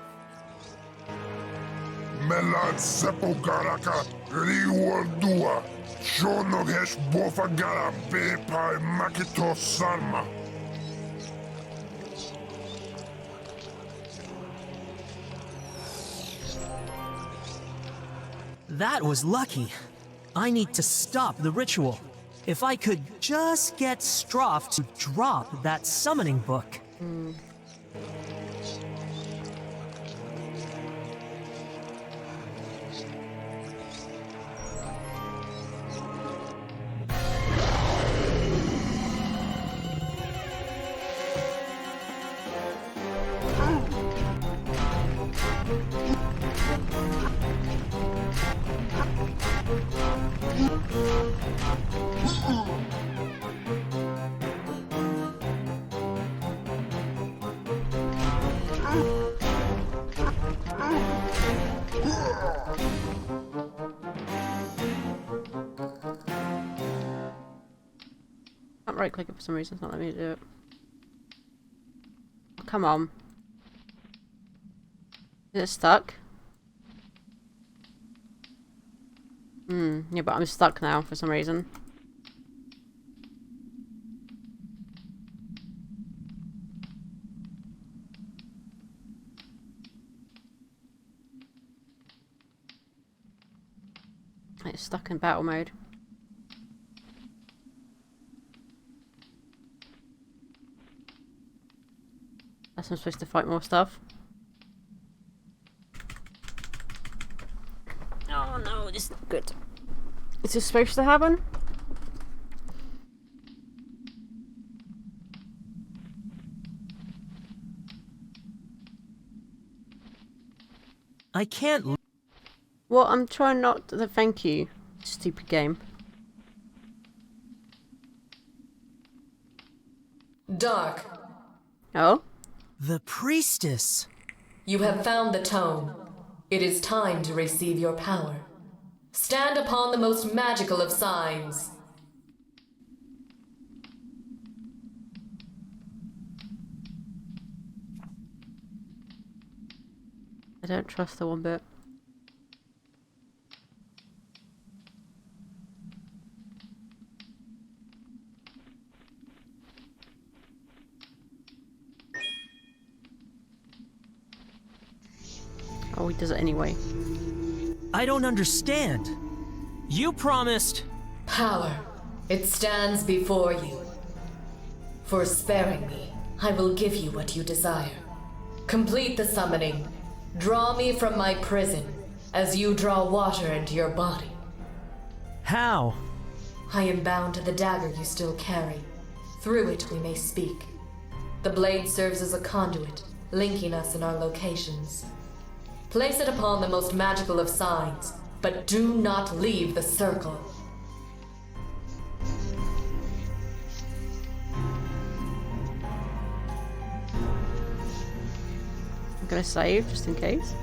Melad sepogaraka riwardua. Shonogesh bofagara bepai makito sarma.
That was lucky. I need to stop the ritual. If I could just get Stroff to drop that summoning book.
Can't right click it for some reason, it's not letting me do it. Oh, come on. Is it stuck? Yeah, but I'm stuck now for some reason. It's stuck in battle mode. Guess I'm supposed to fight more stuff. Oh no, this is not good. Is this supposed to happen?
I can't.
Well, I'm trying not to. Thank you, stupid game.
Dark,
Oh?
The priestess.
you have found the tome. It is time to receive your power. Stand upon the most magical of signs.
I don't trust the one bit. Oh, he does it anyway.
I don't understand. You promised.
Power, it stands before you. For sparing me, I will give you what you desire. Complete the summoning. Draw me from my prison, as you draw water into your body.
How?
I am bound to the dagger you still carry. Through it we may speak. The blade serves as a conduit, linking us in our locations. Place it upon the most magical of signs, but do not leave the circle.
I'm gonna save just in case.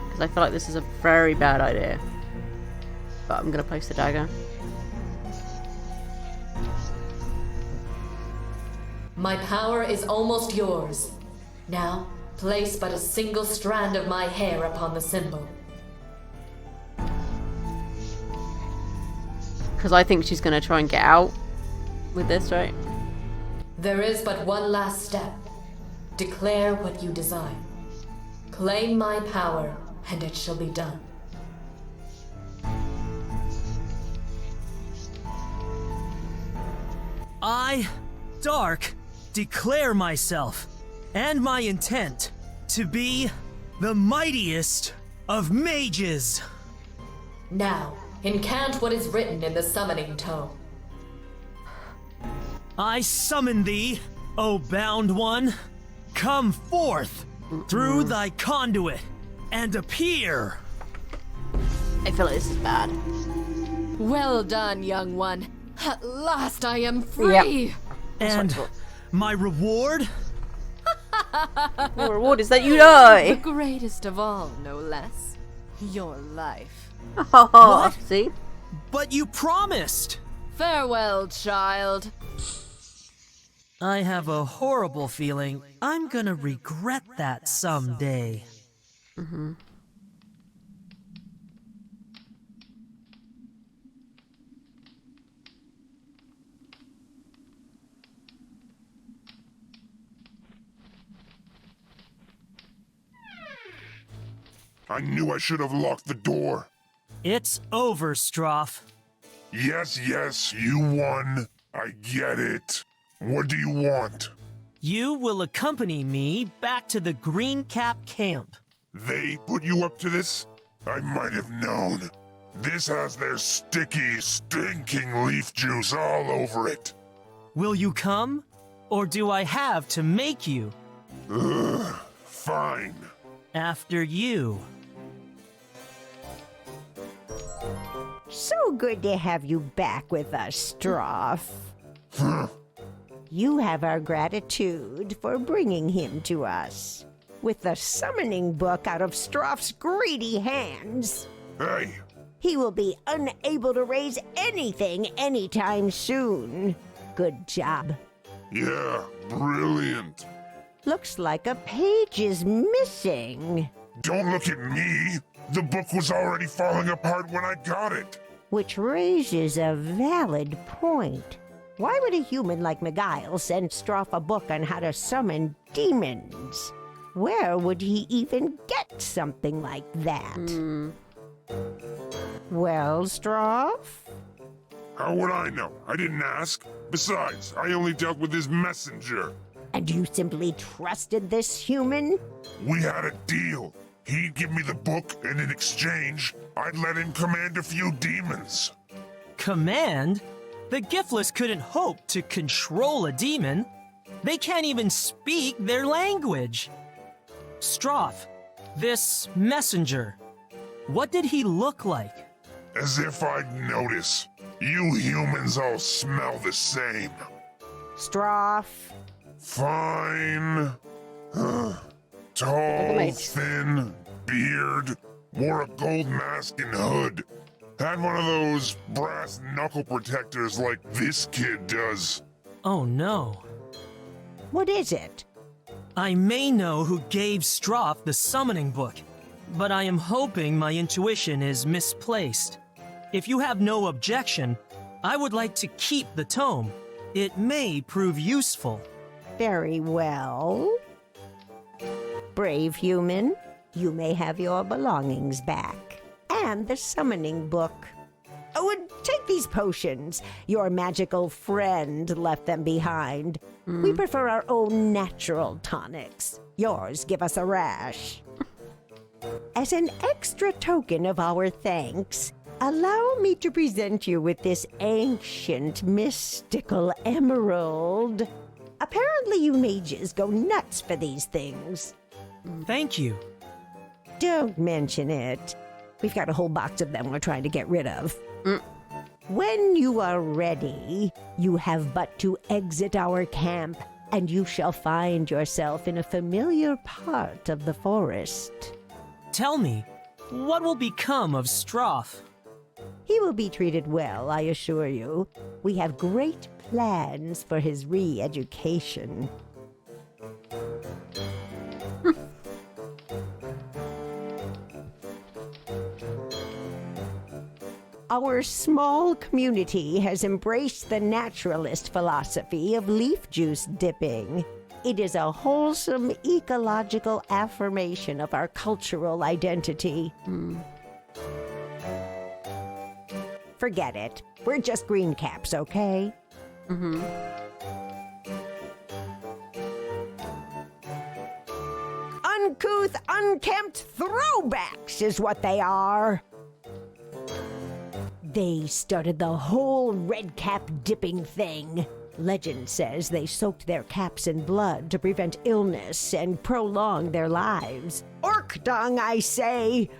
Because I feel like this is a very bad idea. But I'm gonna place the dagger.
My power is almost yours. Now, place but a single strand of my hair upon the symbol.
Because I think she's gonna try and get out with this, right?
There is but one last step. Declare what you desire. Claim my power, and it shall be done.
I, Dark, declare myself and my intent to be the mightiest of mages.
Now, incant what is written in the summoning tome.
I summon thee, O bound one. Come forth through thy conduit and appear.
I feel like this is bad.
Well done, young one. At last I am free.
Yep.
And my reward?
The reward is that you die.
The greatest of all, no less. Your life.
What?
See?
But you promised.
Farewell, child.
I have a horrible feeling I'm gonna regret that someday.
Mm-hmm.
I knew I should have locked the door.
It's over, Stroff.
Yes, yes, you won. I get it. What do you want?
You will accompany me back to the Green Cap camp.
They put you up to this? I might have known. This has their sticky, stinking leaf juice all over it.
Will you come? Or do I have to make you?
Ugh, fine.
After you.
So good to have you back with us, Stroff. You have our gratitude for bringing him to us. With the summoning book out of Stroff's greedy hands,
Hey,
he will be unable to raise anything anytime soon. Good job.
yeah, brilliant.
Looks like a page is missing.
Don't look at me. The book was already falling apart when I got it.
Which raises a valid point. Why would a human like Miguel send Stroff a book on how to summon demons? Where would he even get something like that? Well, Stroff?
How would I know? I didn't ask. Besides, I only dealt with his messenger.
And you simply trusted this human?
We had a deal. He'd give me the book, and in exchange, I'd let him command a few demons.
Command? The Giftless couldn't hope to control a demon. They can't even speak their language. Stroff, This messenger, what did he look like?
As if I'd notice. You humans all smell the same.
Stroff.
Fine. Tall, thin, beard, wore a gold mask and hood. Had one of those brass knuckle protectors like this kid does.
Oh no.
What is it?
I may know who gave Stroff the summoning book, but I am hoping my intuition is misplaced. If you have no objection, I would like to keep the tome. It may prove useful.
Very well. Brave human, you may have your belongings back. And the summoning book. Oh, and take these potions. Your magical friend left them behind. We prefer our own natural tonics. Yours give us a rash. As an extra token of our thanks, allow me to present you with this ancient, mystical emerald. Apparently you mages go nuts for these things.
Thank you.
Don't mention it. We've got a whole box of them we're trying to get rid of. When you are ready, you have but to exit our camp, and you shall find yourself in a familiar part of the forest.
Tell me, what will become of Stroff?
He will be treated well, I assure you. We have great plans for his re-education. Our small community has embraced the naturalist philosophy of leaf juice dipping. It is a wholesome ecological affirmation of our cultural identity. Forget it. We're just green caps, okay? Uncouth, unkempt throwbacks is what they are. They started the whole red cap dipping thing. Legend says they soaked their caps in blood to prevent illness and prolong their lives. Orc dung, I say!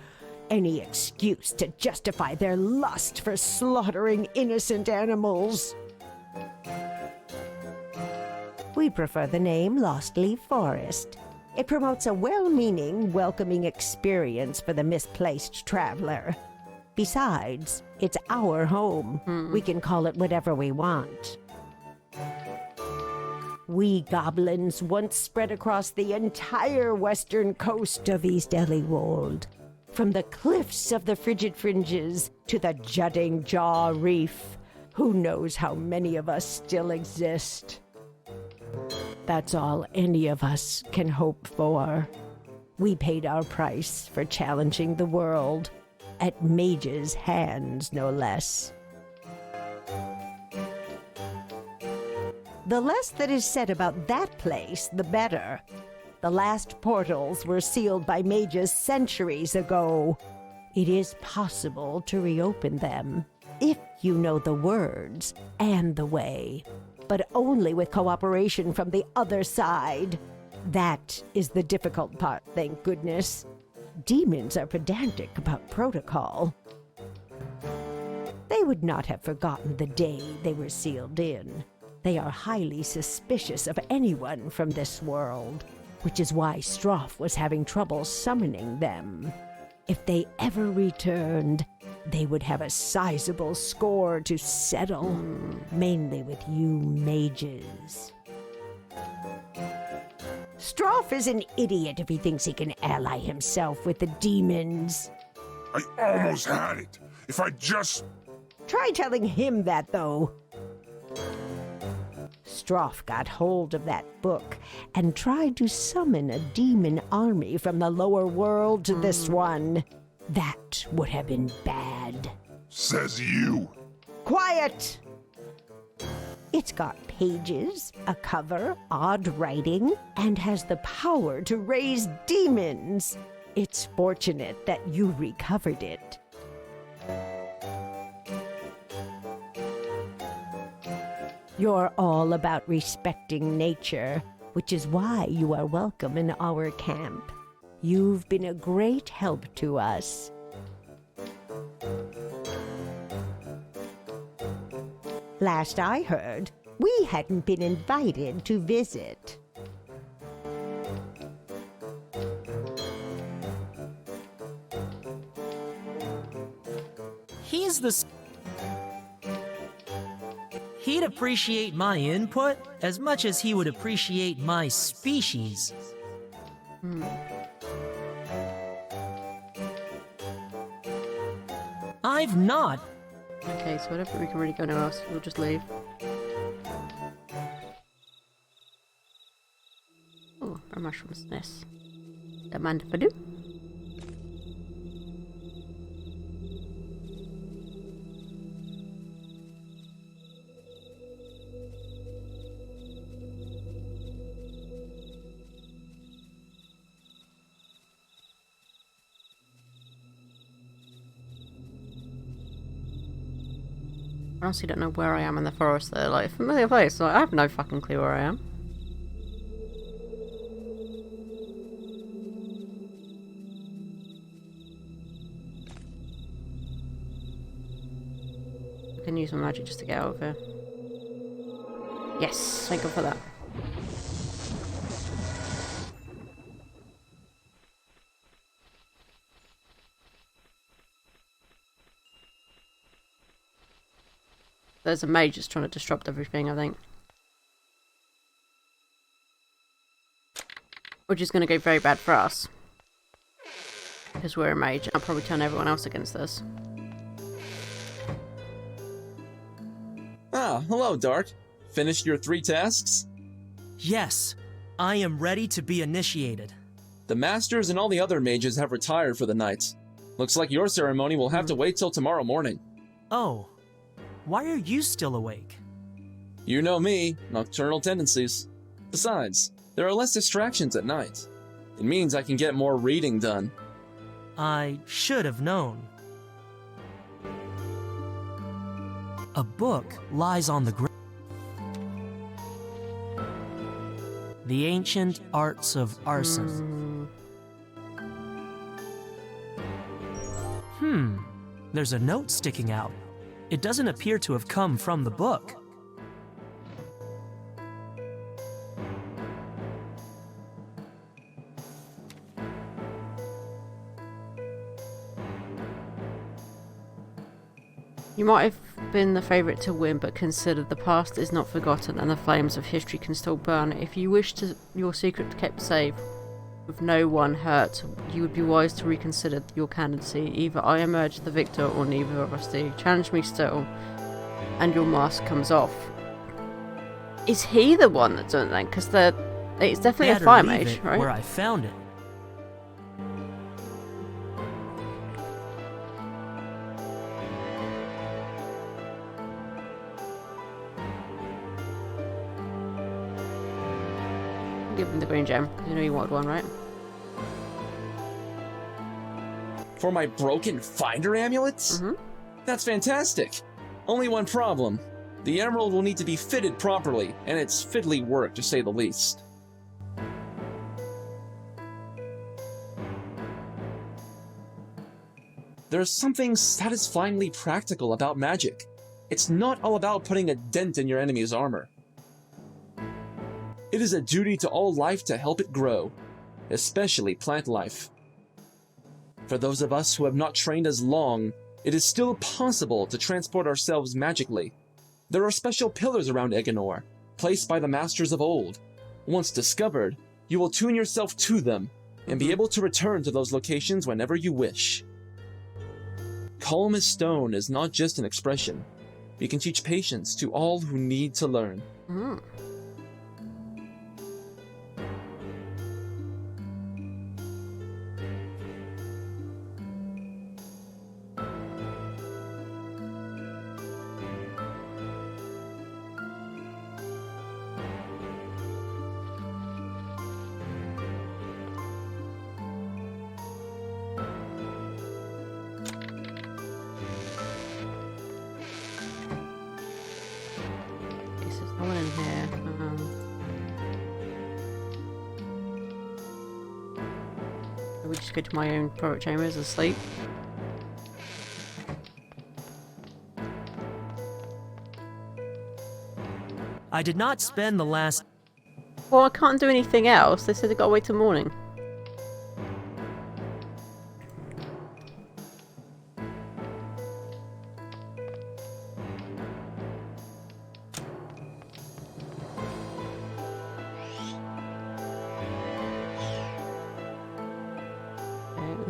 Any excuse to justify their lust for slaughtering innocent animals. We prefer the name Lost Leaf Forest. It promotes a well-meaning, welcoming experience for the misplaced traveler. Besides, it's our home. We can call it whatever we want. We goblins once spread across the entire western coast of East Eliwold. From the cliffs of the Frigid Fringes to the jutting Jaw Reef. Who knows how many of us still exist? That's all any of us can hope for. We paid our price for challenging the world. At Mage's hands, no less. The less that is said about that place, the better. The last portals were sealed by mages centuries ago. It is possible to reopen them, if you know the words and the way, but only with cooperation from the other side. That is the difficult part, thank goodness. Demons are pedantic about protocol. They would not have forgotten the day they were sealed in. They are highly suspicious of anyone from this world, which is why Stroff was having trouble summoning them. If they ever returned, they would have a sizable score to settle, mainly with you mages. Stroff is an idiot if he thinks he can ally himself with the demons.
I almost had it. If I just...
Try telling him that, though. Stroff got hold of that book and tried to summon a demon army from the lower world to this one. That would have been bad.
Says you.
Quiet! It's got pages, a cover, odd writing, and has the power to raise demons. It's fortunate that you recovered it. You're all about respecting nature, which is why you are welcome in our camp. You've been a great help to us. Last I heard, we hadn't been invited to visit.
He's the... He'd appreciate my input as much as he would appreciate my species. I've not.
Okay, so I don't think we can really go anywhere else. We'll just leave. Oh, a mushroom's nest. Amanda Padu. I honestly don't know where I am in the forest there. Like, familiar place. Like, I have no fucking clue where I am. I can use my magic just to get out of here. Yes, thank God for that. There's a mage that's trying to disrupt everything, I think. Which is going to go very bad for us. Because we're a mage. I'll probably turn everyone else against us.
Ah, hello, Dark. Finished your 3 tasks?
Yes, I am ready to be initiated.
The masters and all the other mages have retired for the night. Looks like your ceremony will have to wait till tomorrow morning.
Oh, why are you still awake?
You know me, nocturnal tendencies. Besides, there are less distractions at night. It means I can get more reading done.
I should have known. A book lies on the ground. The Ancient Arts of Arson. There's a note sticking out. It doesn't appear to have come from the book.
You might have been the favourite to win, but consider the past is not forgotten and the flames of history can still burn. If you wish to your secret kept safe, with no one hurt, you would be wise to reconsider your candidacy. Either I emerge the victor or neither of us do. Challenge me still, and your mask comes off. Is he the one that's doing that? Because it's definitely a fire mage, right?
Where I found it.
Give him the green gem. You know you wanted one, right?
For my broken finder amulets? That's fantastic. Only one problem. The emerald will need to be fitted properly, and it's fiddly work to say the least. There's something satisfyingly practical about magic. It's not all about putting a dent in your enemy's armor. It is a duty to all life to help it grow, especially plant life. For those of us who have not trained as long, it is still possible to transport ourselves magically. There are special pillars around Eganor, placed by the masters of old. Once discovered, you will tune yourself to them, and be able to return to those locations whenever you wish. Calm as stone is not just an expression. You can teach patience to all who need to learn.
No one in here. just go to my own private chambers and sleep.
I did not spend the last...
Well, I can't do anything else. They said I gotta wait till morning.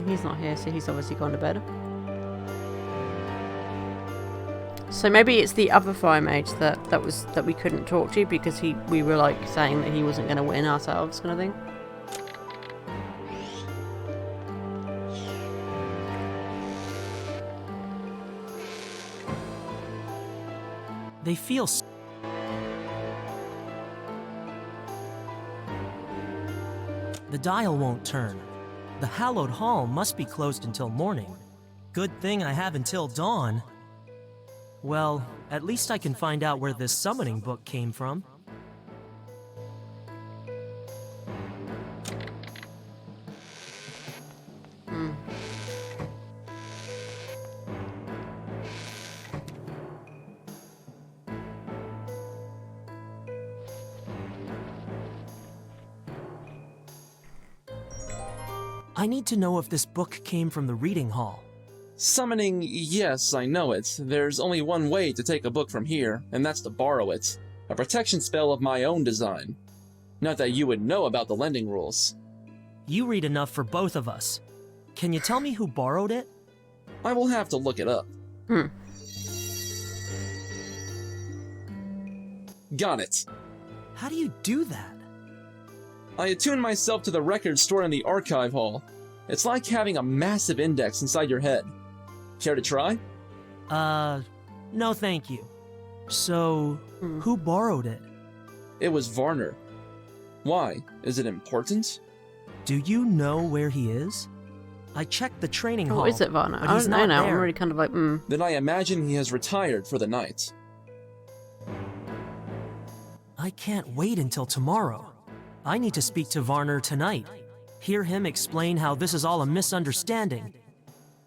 He's not here, so he's obviously gone to bed. So maybe it's the other fire mage that we couldn't talk to because we were like saying that he wasn't going to win ourselves, kind of thing.
They feel... The dial won't turn. The hallowed hall must be closed until morning. Good thing I have until dawn. Well, at least I can find out where this summoning book came from. I need to know if this book came from the reading hall.
Summoning, yes, I know it. There's only one way to take a book from here, and that's to borrow it. A protection spell of my own design. Not that you would know about the lending rules.
You read enough for both of us. Can you tell me who borrowed it?
I will have to look it up. Got it.
How do you do that?
I attune myself to the records stored in the archive hall. It's like having a massive index inside your head. Care to try?
No thank you. So, who borrowed it?
It was Varner. Why? Is it important?
Do you know where he is? I checked the training hall.
Oh, is it Varner?
But
I
he's
don't know
not
now.
there.
I'm already kind of like,
Then I imagine he has retired for the night.
I can't wait until tomorrow. I need to speak to Varner tonight. Hear him explain how this is all a misunderstanding.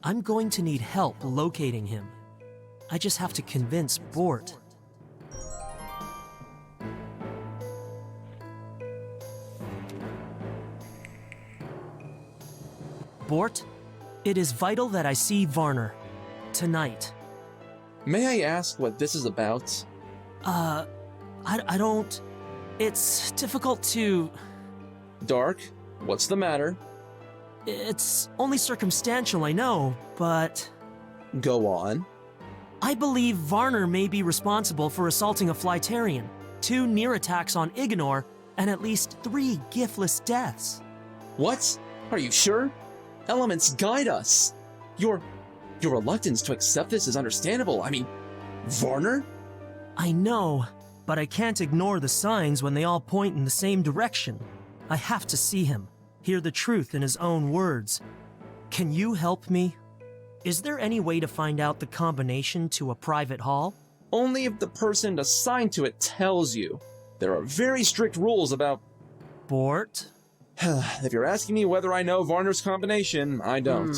I'm going to need help locating him. I just have to convince Bort. Bort, it is vital that I see Varner. Tonight.
May I ask what this is about?
I don't... It's difficult to...
Dark? What's the matter?
It's only circumstantial, I know, but...
Go on.
I believe Varner may be responsible for assaulting a Flytarian, 2 near attacks on Ignor, and at least 3 giftless deaths.
What? Are you sure? Elements guide us. Your reluctance to accept this is understandable. I mean, Varner?
I know, but I can't ignore the signs when they all point in the same direction. I have to see him, hear the truth in his own words. Can you help me? Is there any way to find out the combination to a private hall?
Only if the person assigned to it tells you. There are very strict rules about...
Bort?
If you're asking me whether I know Varner's combination, I don't.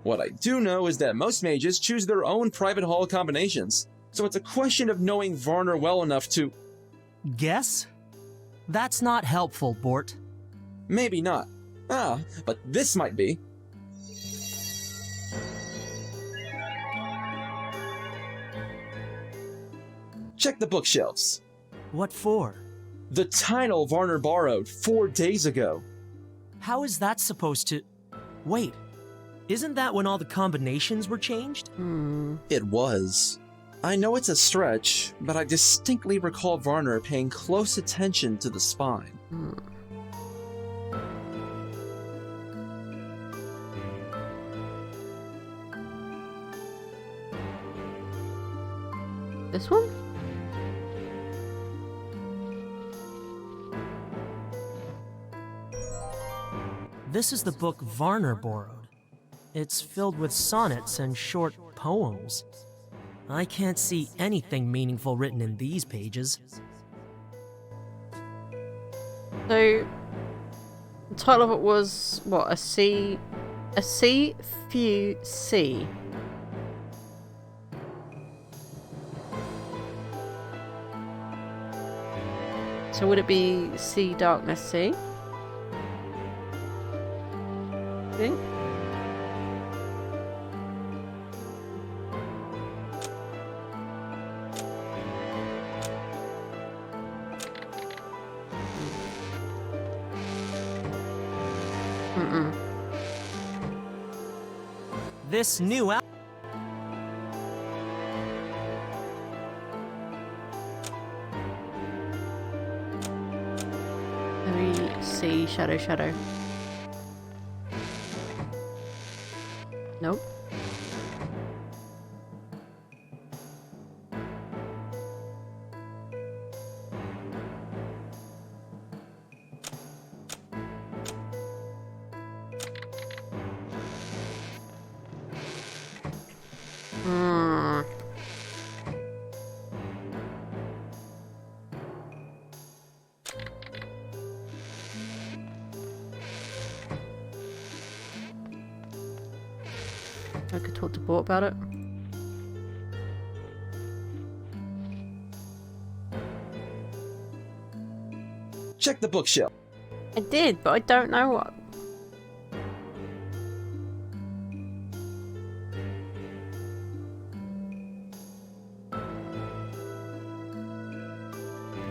What I do know is that most mages choose their own private hall combinations, so it's a question of knowing Varner well enough to...
Guess? That's not helpful, Bort.
Maybe not. But this might be. Check the bookshelves.
What for?
The title Varner borrowed 4 days ago.
How is that supposed to... Wait, isn't that when all the combinations were changed?
It was. I know it's a stretch, but I distinctly recall Varner paying close attention to the spine.
This one?
This is the book Varner borrowed. It's filled with sonnets and short poems. I can't see anything meaningful written in these pages.
So, the title of it was, what, a sea A sea few sea. So would it be sea darkness sea? Think? Mm-mm.
This new
Maybe sea shadow. Nope. Hmm. I could talk to Bort about it.
Check the bookshelf.
I did, but I don't know what.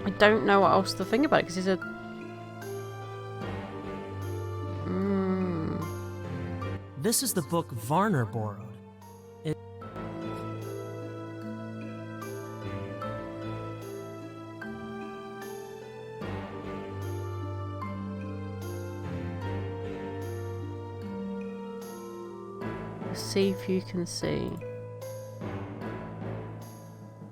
I don't know what else to think about it because he said.
This is the book Varner borrowed.
See if you can see.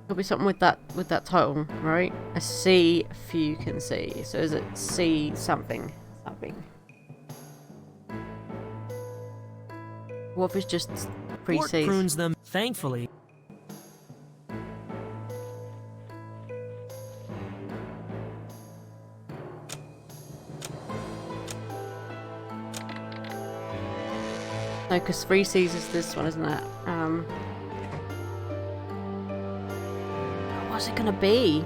There'll be something with that title, right? A see if you can see. So is it see something? What if it's just
Bort
pre-seas?
prunes them, thankfully.
No, because 3 Seas is this one, isn't it? What's it gonna be?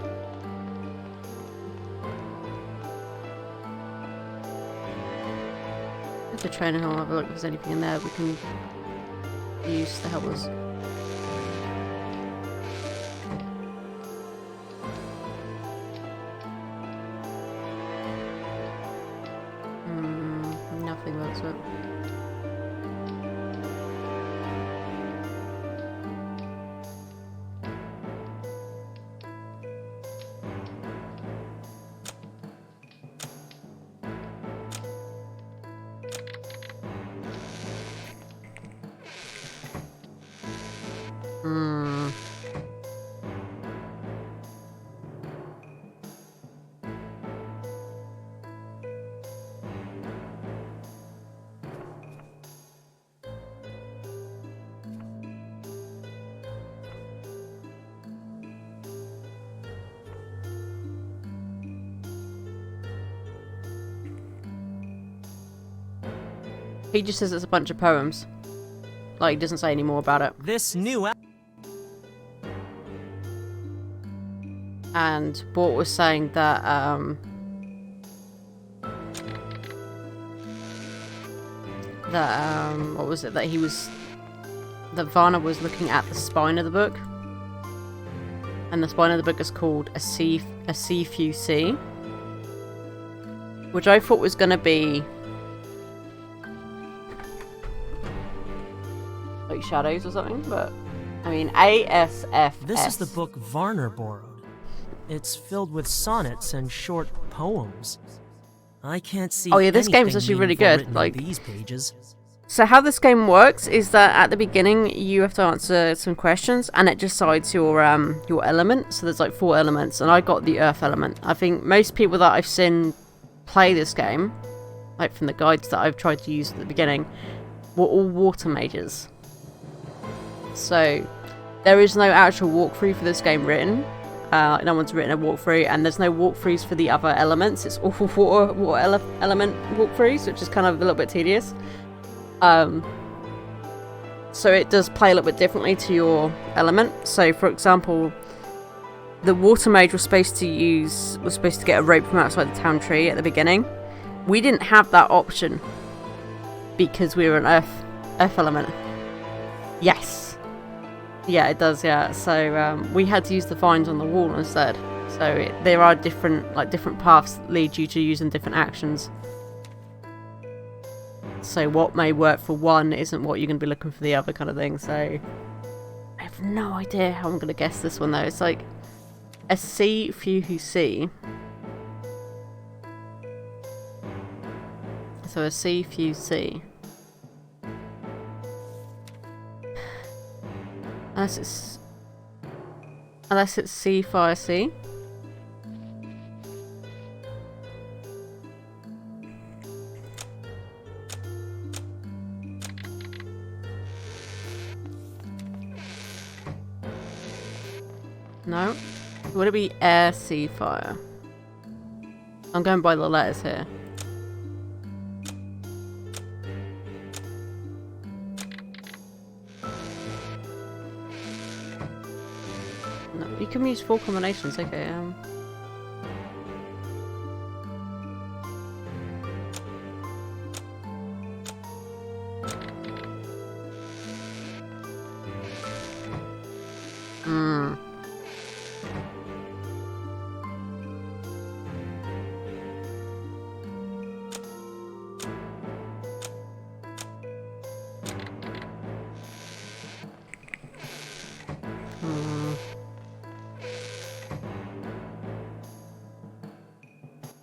At the trainer hall, have a look if there's anything in there we can use to help us. Nothing that's it. He just says it's a bunch of poems. Like, he doesn't say any more about it.
This new
And Bort was saying that, what was it? That Varna was looking at the spine of the book. And the spine of the book is called A Sea Few Sea. Which I thought was going to be like shadows or something, but I mean ASFS.
This is the book Varner borrowed. It's filled with sonnets and short poems. I can't see.
Oh yeah, this game's actually really good.
written
Like
on these pages.
So how this game works is that at the beginning you have to answer some questions and it decides your element. So there's like 4 elements and I got the earth element. I think most people that I've seen play this game, like from the guides that I've tried to use at the beginning, were all water mages. So there is no actual walkthrough for this game written. No one's written a walkthrough, and there's no walkthroughs for the other elements. It's all water element walkthroughs, which is kind of a little bit tedious. So it does play a little bit differently to your element. So, for example, the water mage was supposed to get a rope from outside the town tree at the beginning. We didn't have that option because we were an earth element. Yes. Yeah, it does, yeah. So we had to use the vines on the wall instead. So there are different paths that lead you to using different actions. So what may work for one isn't what you're going to be looking for the other, kind of thing. So I have no idea how I'm going to guess this one though. It's like a see, few who see. So a see, few see. Unless it's see, fire, see. No. Would it be air, sea, fire? I'm going by the letters here. No, you can use 4 combinations, okay,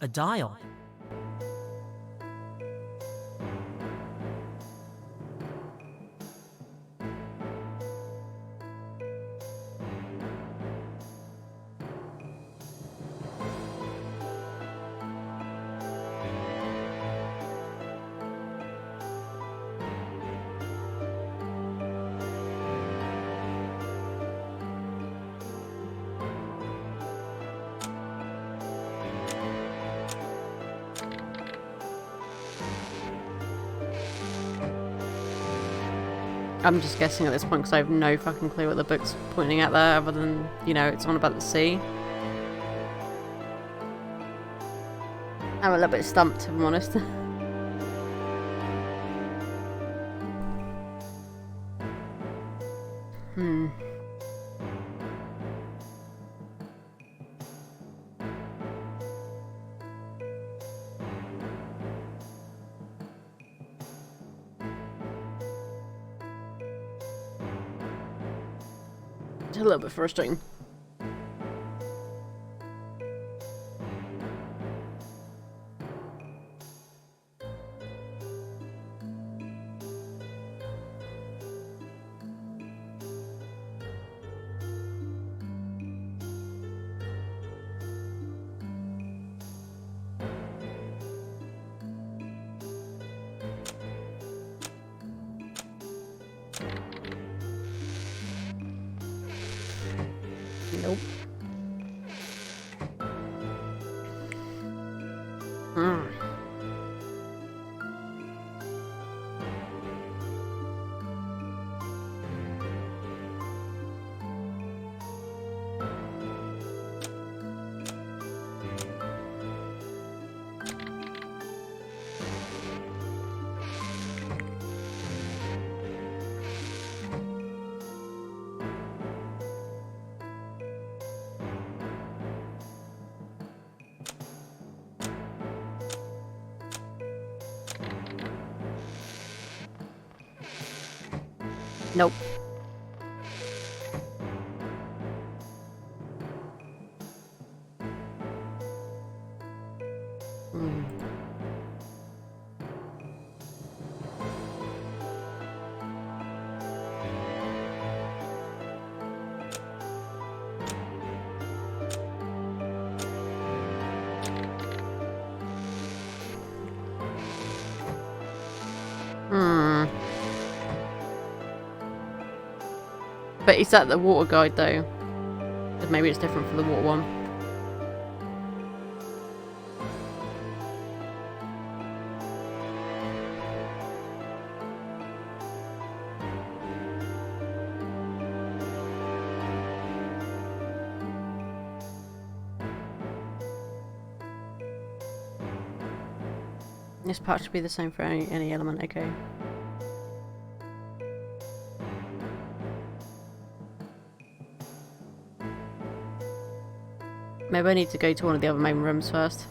A dial.
I'm just guessing at this point because I have no fucking clue what the book's pointing at there, other than, you know, it's on about the sea. I'm a little bit stumped, if I'm honest. It's a little bit frustrating. Nope. Nope. But is that the water guide though? Because maybe it's different for the water one. This part should be the same for any element, okay. Maybe I need to go to one of the other main rooms first.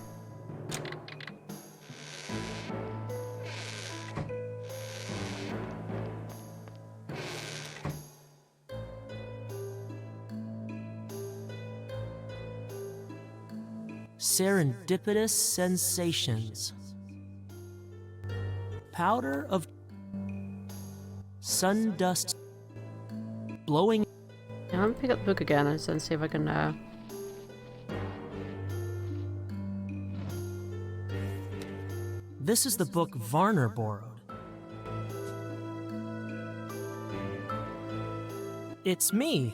Serendipitous sensations. Powder of sun dust blowing.
Yeah, I'm gonna pick up the book again and see if I can
This is the book Varner borrowed. It's me.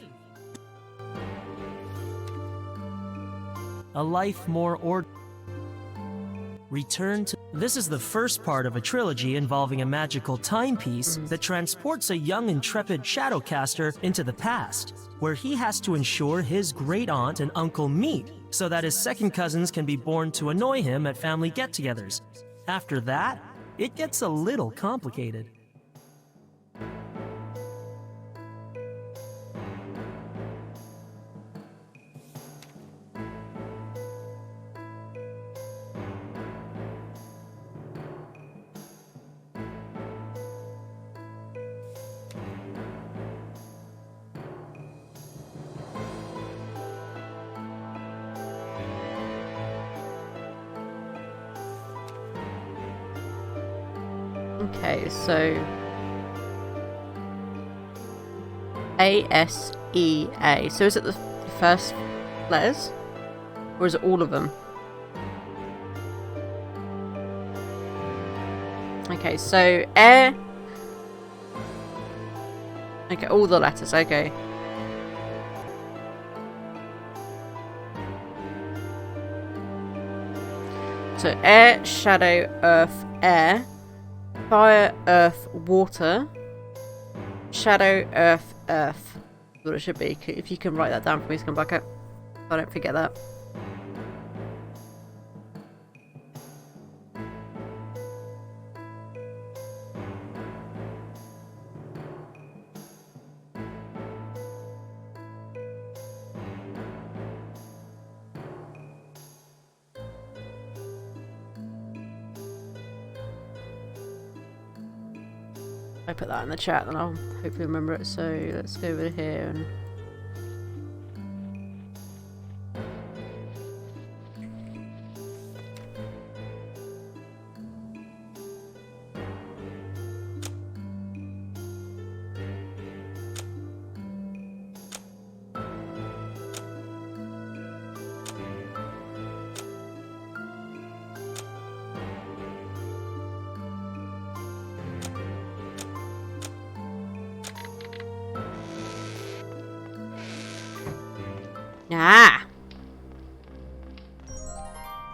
A life more Return to... This is the first part of a trilogy involving a magical timepiece that transports a young intrepid Shadowcaster into the past, where he has to ensure his great-aunt and uncle meet, so that his second cousins can be born to annoy him at family get-togethers. After that, it gets a little complicated.
Okay, so A-S-E-A. So is it the first letters? Or is it all of them? Okay, so air. Okay, all the letters, okay. So air, shadow, earth, air. Fire, earth, water. Shadow, earth, earth. That's what it should be. If you can write that down for me to come back up. I don't forget that. I put that in the chat and I'll hopefully remember it. So let's go over here and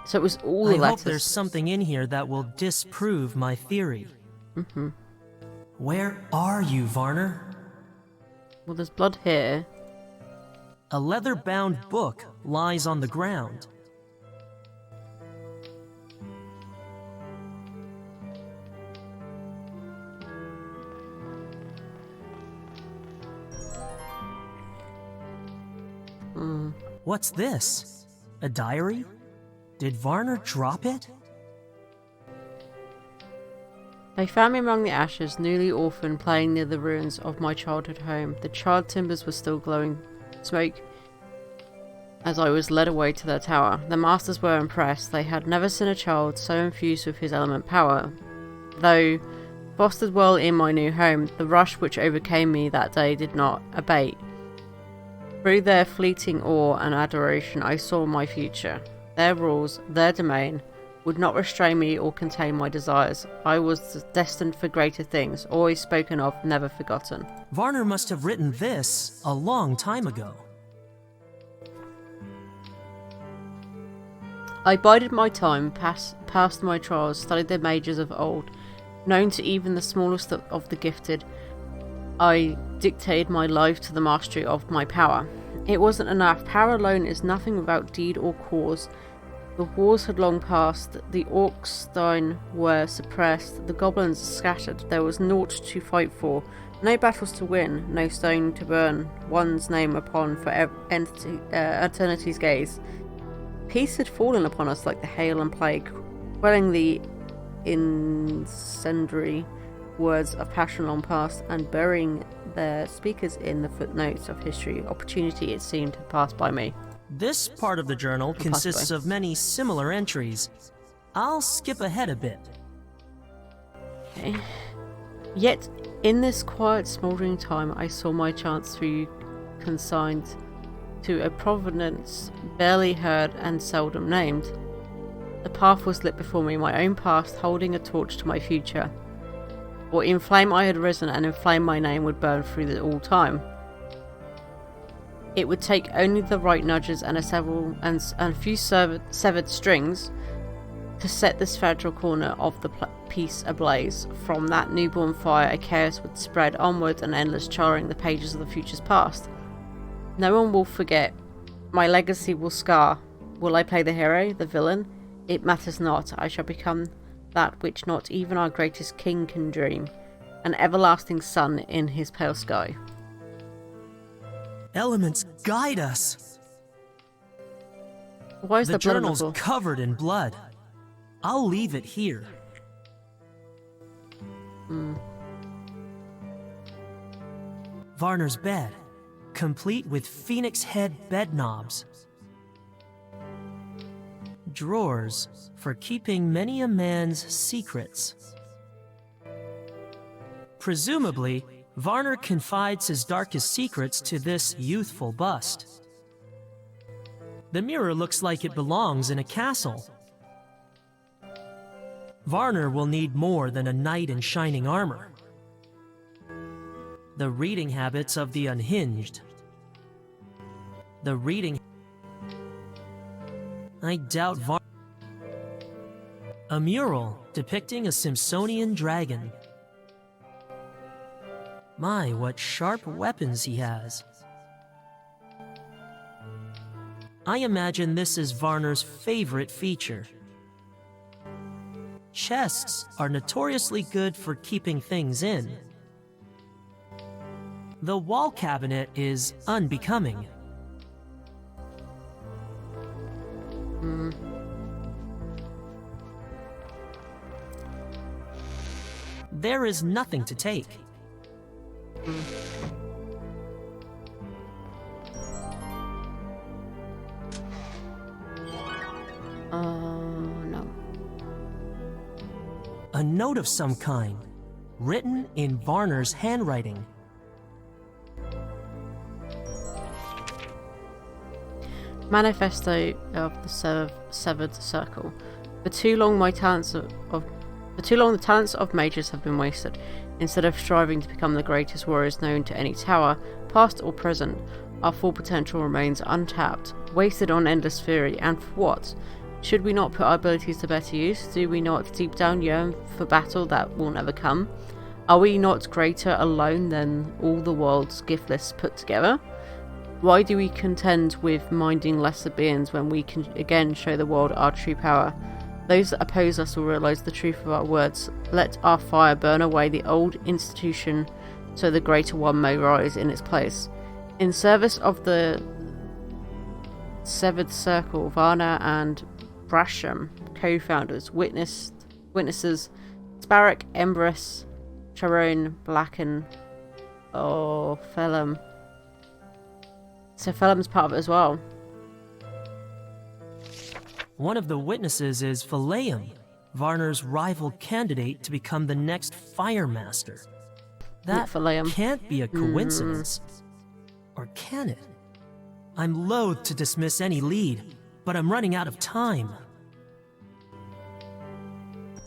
so it was all the
I
letters.
hope there's something in here that will disprove my theory. Where are you, Varner?
Well, there's blood here.
A leather-bound book lies on the ground. What's this? A diary? Did Varner drop it?
They found me among the ashes, newly orphaned, playing near the ruins of my childhood home. The charred timbers were still glowing smoke as I was led away to their tower. The masters were impressed. They had never seen a child so infused with his element power. Though fostered well in my new home, the rush which overcame me that day did not abate. Through their fleeting awe and adoration, I saw my future. Their rules, their domain, would not restrain me or contain my desires. I was destined for greater things, always spoken of, never forgotten.
Varner must have written this a long time ago.
I bided my time, passed my trials, studied the mages of old. Known to even the smallest of the gifted, I dictated my life to the mastery of my power. It wasn't enough. Power alone is nothing without deed or cause. The wars had long passed, the Orkstein were suppressed, the goblins scattered, there was naught to fight for, no battles to win, no stone to burn one's name upon for eternity's gaze. Peace had fallen upon us like the hail and plague, quelling the incendiary words of passion long past, and burying their speakers in the footnotes of history. Opportunity, it seemed, had passed by me.
This part of the journal consists of many similar entries. I'll skip ahead a bit.
Okay. Yet, in this quiet, smouldering time, I saw my chance to be consigned to a provenance barely heard and seldom named. The path was lit before me, my own past, holding a torch to my future. For in flame I had risen, and in flame my name would burn through all time. It would take only the right nudges and a few severed strings to set this fragile corner of the piece ablaze. From that newborn fire, a chaos would spread onward, and endless charring the pages of the future's past. No one will forget. My legacy will scar. Will I play the hero, the villain? It matters not. I shall become that which not even our greatest king can dream, an everlasting sun in his pale sky.
Elements guide us.
Why is
the
blood on the
journal's
floor?
covered in blood. I'll leave it here. Varner's bed, complete with phoenix head bed knobs. Drawers for keeping many a man's secrets. Presumably, Varner confides his darkest secrets to this youthful bust. The mirror looks like it belongs in a castle. Varner will need more than a knight in shining armor. The reading habits of the unhinged. I doubt a mural depicting a Simpsonian dragon. My, what sharp weapons he has. I imagine this is Varner's favorite feature. Chests are notoriously good for keeping things in. The wall cabinet is unbecoming. There is nothing to take.
No.
A note of some kind, written in Varner's handwriting.
Manifesto of the Severed Circle. For too long the talents of mages have been wasted. Instead of striving to become the greatest warriors known to any tower, past or present, our full potential remains untapped, wasted on endless fury, and for what? Should we not put our abilities to better use? Do we not deep down yearn for battle that will never come? Are we not greater alone than all the world's gift lists put together? Why do we contend with minding lesser beings when we can again show the world our true power? Those that oppose us will realise the truth of our words. Let our fire burn away the old institution so the greater one may rise in its place. In service of the Severed Circle, Varner and Brasham, co-founders, witnesses, Sparrock, Empress, Charon, Blacken, Phelim. So Phelim's part of it as well.
One of the witnesses is Phileum, Varner's rival candidate to become the next Fire Master. That can't be a coincidence. Or can it? I'm loath to dismiss any lead, but I'm running out of time.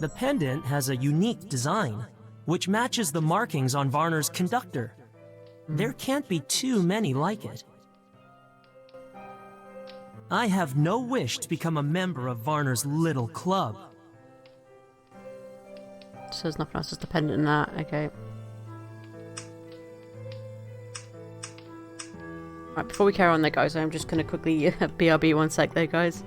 The pendant has a unique design, which matches the markings on Varner's conductor. There can't be too many like it. I have no wish to become a member of Varner's little club.
So there's nothing else that's dependent on that, okay. Right, before we carry on there, guys, I'm just going to quickly BRB one sec there, guys.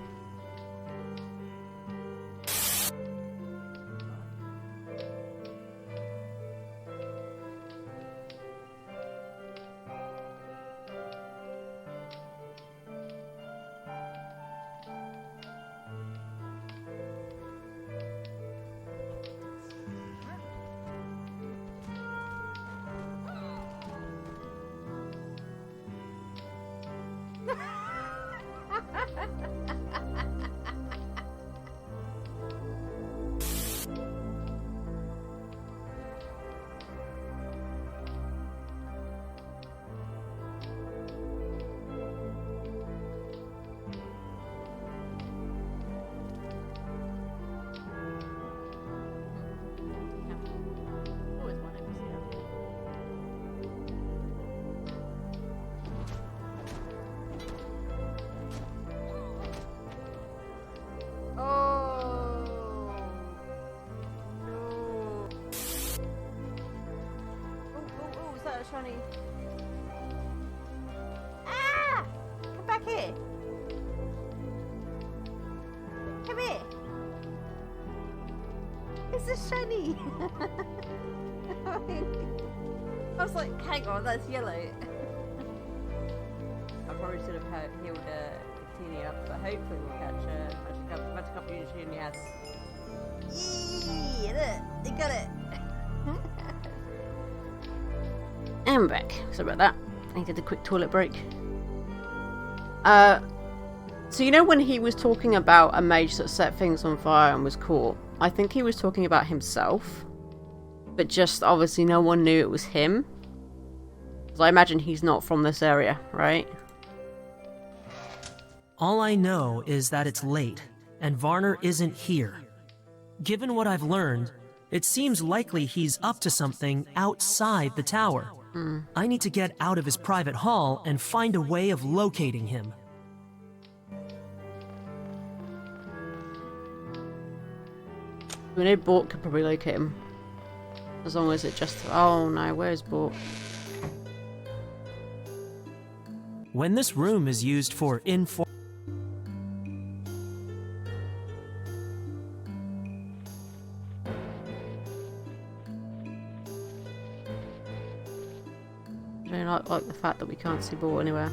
Shani. Ah! Come back here. Come here. It's a shiny. I was like, hang on, that's yellow. I probably should have healed Tini up, but hopefully we'll catch a couple of Juniors. Yee! Look, they got it. And we're back. Sorry about that. I needed a quick toilet break. So you know when he was talking about a mage that set things on fire and was caught? I think he was talking about himself. But just obviously no one knew it was him. Because I imagine he's not from this area, right?
All I know is that it's late, and Varner isn't here. Given what I've learned, it seems likely he's up to something outside the tower. I need to get out of his private hall and find a way of locating him.
We know Bork could probably locate him. As long as it just... Oh no, where's Bork?
When this room is used for informal...
I really like the fact that we can't see Bork anywhere.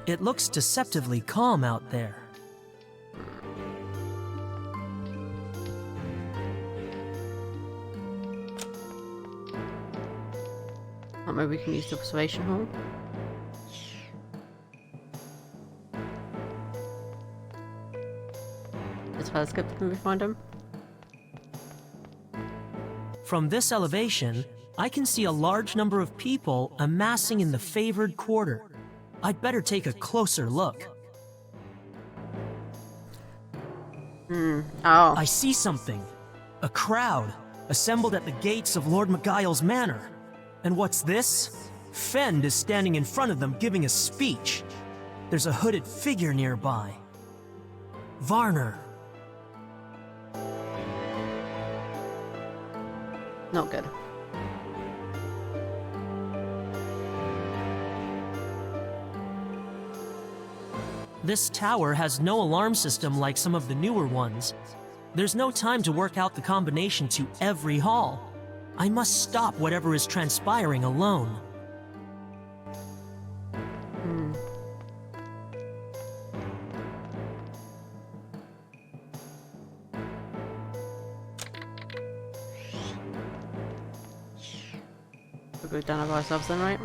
It looks deceptively calm out there.
Or maybe we can use the observation hall. The telescope, can we find him?
From this elevation, I can see a large number of people amassing in the favored quarter. I'd better take a closer look.
Oh.
I see something. A crowd assembled at the gates of Lord Miguel's manor. And what's this? Fend is standing in front of them giving a speech. There's a hooded figure nearby. Varner.
Not good.
This tower has no alarm system like some of the newer ones. There's no time to work out the combination to every hall. I must stop whatever is transpiring alone.
We'll go down by ourselves then, right?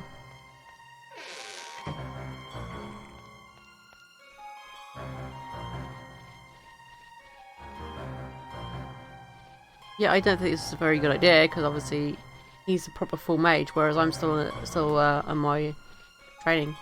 Yeah, I don't think this is a very good idea because obviously he's a proper full mage, whereas I'm still on my training.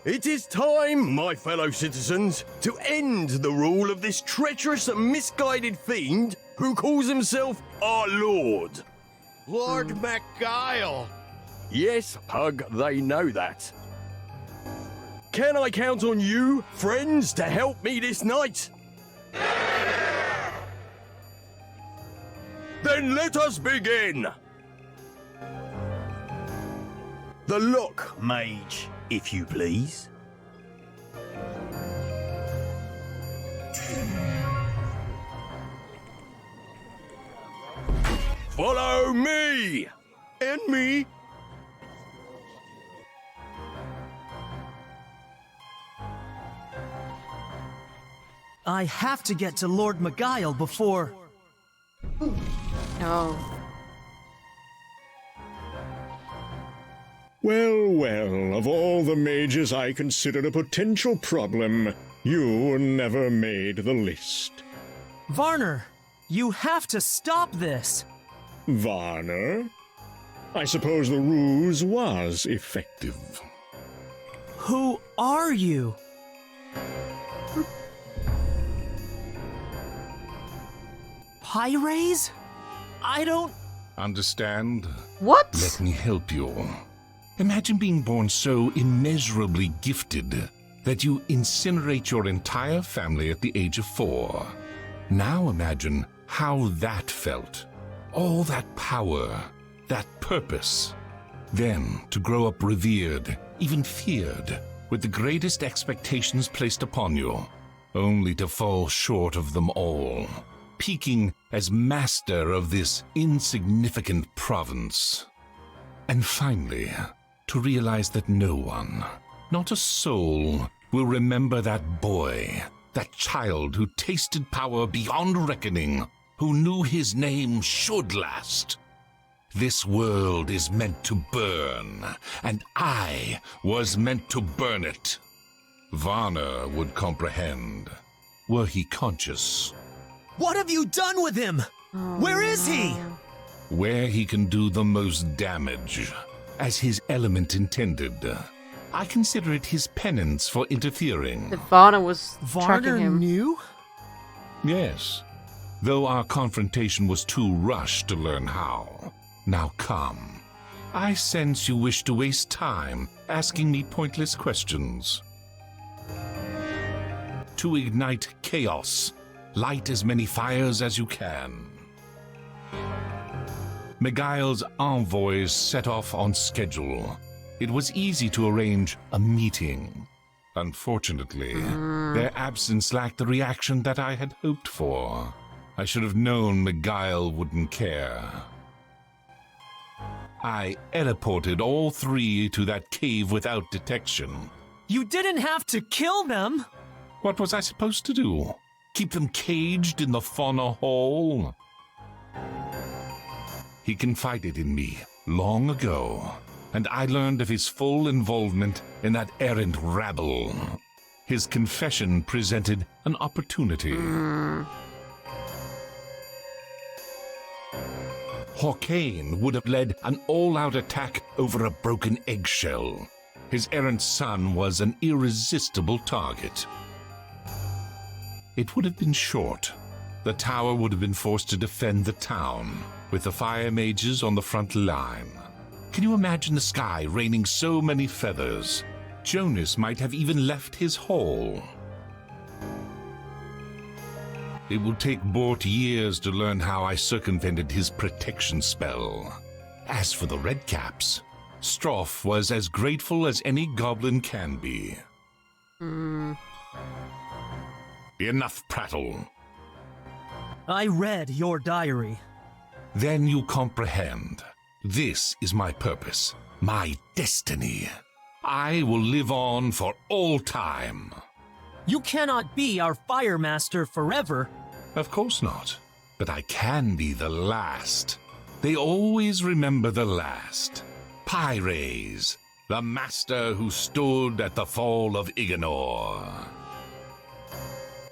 It is time, my fellow citizens, to end the rule of this treacherous and misguided fiend who calls himself our lord.
Lord MacGuile!
Yes, Pug, they know that. Can I count on you, friends, to help me this night? Then let us begin! The lock, Mage, if you please. Follow me!
And me!
I have to get to Lord Miguel before...
Oh.
Well, well, of all the mages I considered a potential problem, You were never made the list.
Varner, you have to stop this.
Varner? I suppose the ruse was effective.
Who are you? Pyres? I don't...
Understand?
What?
Let me help you. Imagine being born so immeasurably gifted that you incinerate your entire family at the age of 4. Now imagine how that felt. All that power, that purpose. Then to grow up revered, even feared, with the greatest expectations placed upon you, only to fall short of them all, peaking as master of this insignificant province. And finally, to realize that no one, not a soul, will remember that boy, that child who tasted power beyond reckoning, who knew his name should last. This world is meant to burn, and I was meant to burn it. Varner would comprehend, were he conscious.
What have you done with him? Where is he?
Where he can do the most damage, as his element intended. I consider it his penance for interfering.
If Varner was tracking
Varner
him.
knew?
Yes, though our confrontation was too rushed to learn how. Now come. I sense you wish to waste time asking me pointless questions. To ignite chaos, light as many fires as you can. Miguel's envoys set off on schedule. It was easy to arrange a meeting. Unfortunately, their absence lacked the reaction that I had hoped for. I should have known Miguel wouldn't care. I teleported all 3 to that cave without detection.
You didn't have to kill them!
What was I supposed to do? Keep them caged in the fauna hall? He confided in me long ago, and I learned of his full involvement in that errant rabble. His confession presented an opportunity. Hawkane would have led an all-out attack over a broken eggshell. His errant son was an irresistible target. It would have been short. The tower would have been forced to defend the town, with the fire mages on the front line. Can you imagine the sky raining so many feathers? Jonas might have even left his hall. It will take Bort years to learn how I circumvented his protection spell. As for the Redcaps, Stroff was as grateful as any goblin can be. Enough prattle.
I read your diary.
Then you comprehend. This is my purpose, my destiny. I will live on for all time.
You cannot be our fire master forever.
Of course not. But I can be the last. They always remember the last. Pyres, the master who stood at the fall of Iganor.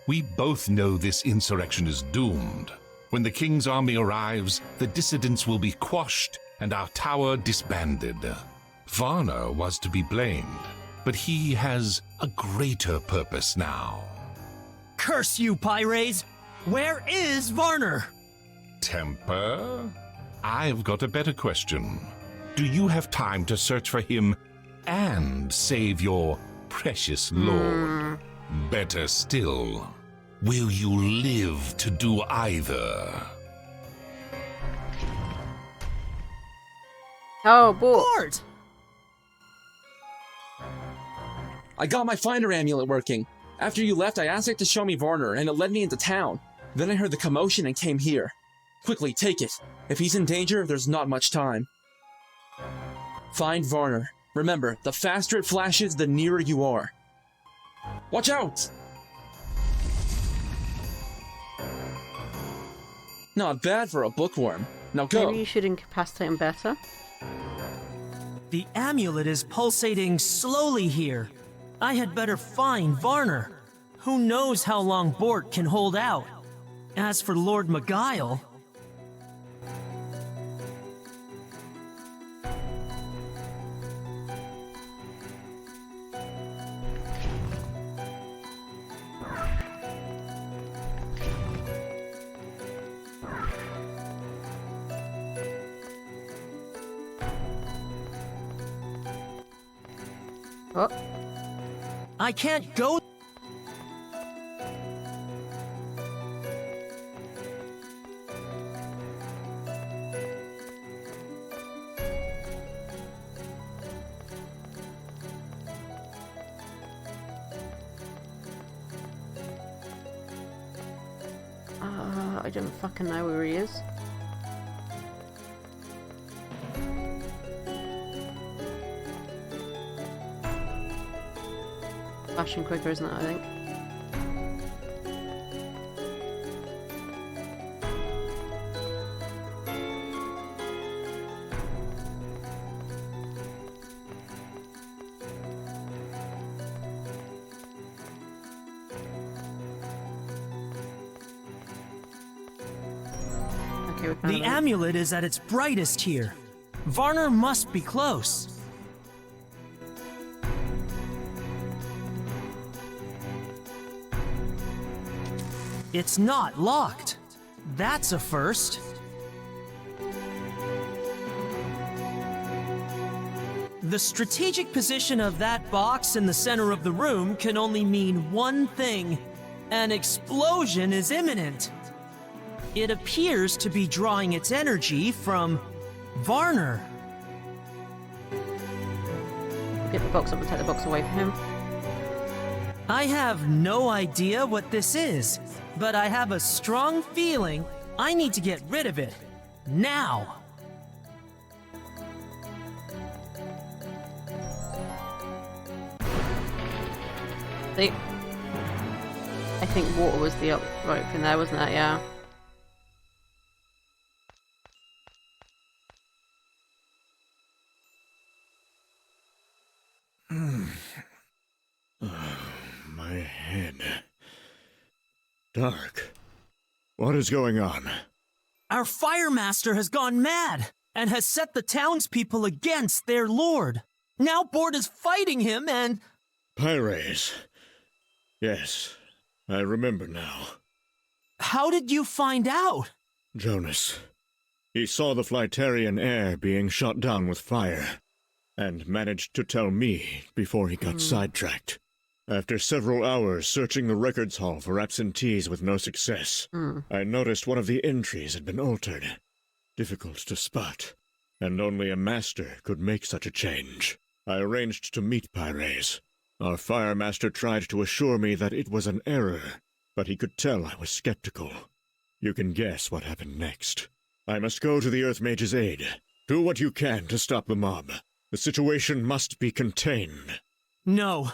We both know this insurrection is doomed. When the king's army arrives, the dissidents will be quashed and our tower disbanded. Varner was to be blamed, but he has a greater purpose now.
Curse you, Pyres! Where is Varner?
Temper? I've got a better question. Do you have time to search for him and save your precious lord? Better still, will you live to do either?
Oh, boy.
Bort!
I got my finder amulet working. After you left, I asked it to show me Varner, and it led me into town. Then I heard the commotion and came here. Quickly, take it. If he's in danger, there's not much time. Find Varner. Remember, the faster it flashes, the nearer you are. Watch out! Not bad for a bookworm. Now go.
Maybe you should incapacitate him better.
The amulet is pulsating slowly here. I had better find Varner. Who knows how long Bort can hold out? As for Lord Beguile...
Oh.
I can't go...
I don't fucking know where he is. Flashing quicker, isn't it, I think? Okay, we found
The
him.
amulet is at its brightest here. Varner must be close. It's not locked. That's a first. The strategic position of that box in the center of the room can only mean one thing. An explosion is imminent. It appears to be drawing its energy from Varner.
Get the box up and take the box away from him.
I have no idea what this is, but I have a strong feeling I need to get rid of it. Now!
See? I think water was the right thing there, wasn't it? Yeah.
My head. Dark. What is going on?
Our Fire Master has gone mad and has set the townspeople against their lord. Now Bort is fighting him and...
Pyres. Yes, I remember now.
How did you find out?
Jonas. He saw the Flytarian heir being shot down with fire, and managed to tell me before he got sidetracked. After several hours searching the records hall for absentees with no success, I noticed one of the entries had been altered. Difficult to spot, and only a master could make such a change. I arranged to meet Pyres. Our fire master tried to assure me that it was an error, but he could tell I was skeptical. You can guess what happened next. I must go to the Earth Mage's aid. Do what you can to stop the mob. The situation must be contained.
No,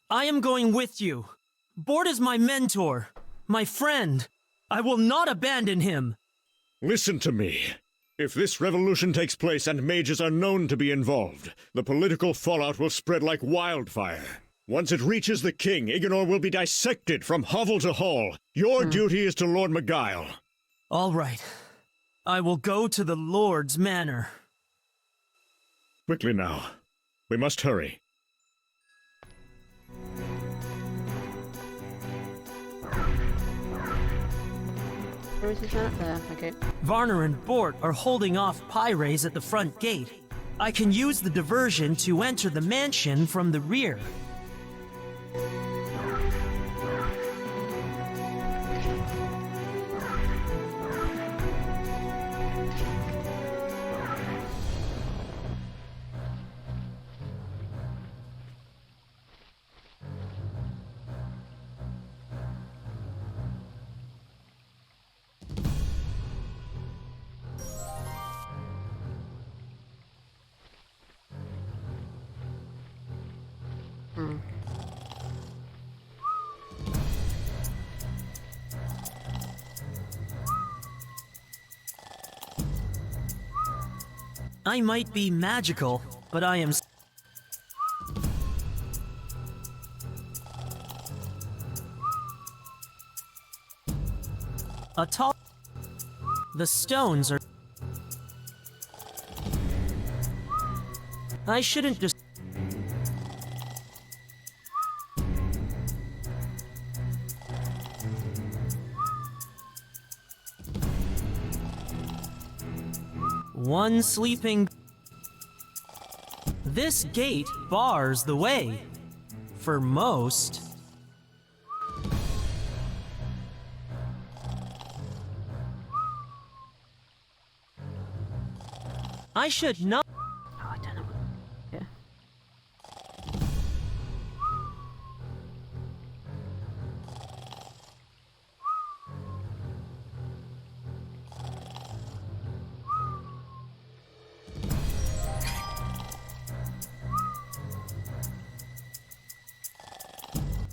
I am going with you. Bort is my mentor, my friend. I will not abandon him.
Listen to me. If this revolution takes place and mages are known to be involved, the political fallout will spread like wildfire. Once it reaches the king, Ignor will be dissected from hovel to hall. Your duty is to Lord Beguile.
All right. I will go to the Lord's manor.
Quickly now. We must hurry.
Where is his man up there? Okay.
Varner and Bort are holding off Pyres at the front gate. I can use the diversion to enter the mansion from the rear. I might be magical, but I am... A tall... The stones are... I shouldn't just... One sleeping... This gate bars the way. For most... I should not...
Oh, I don't know. Yeah.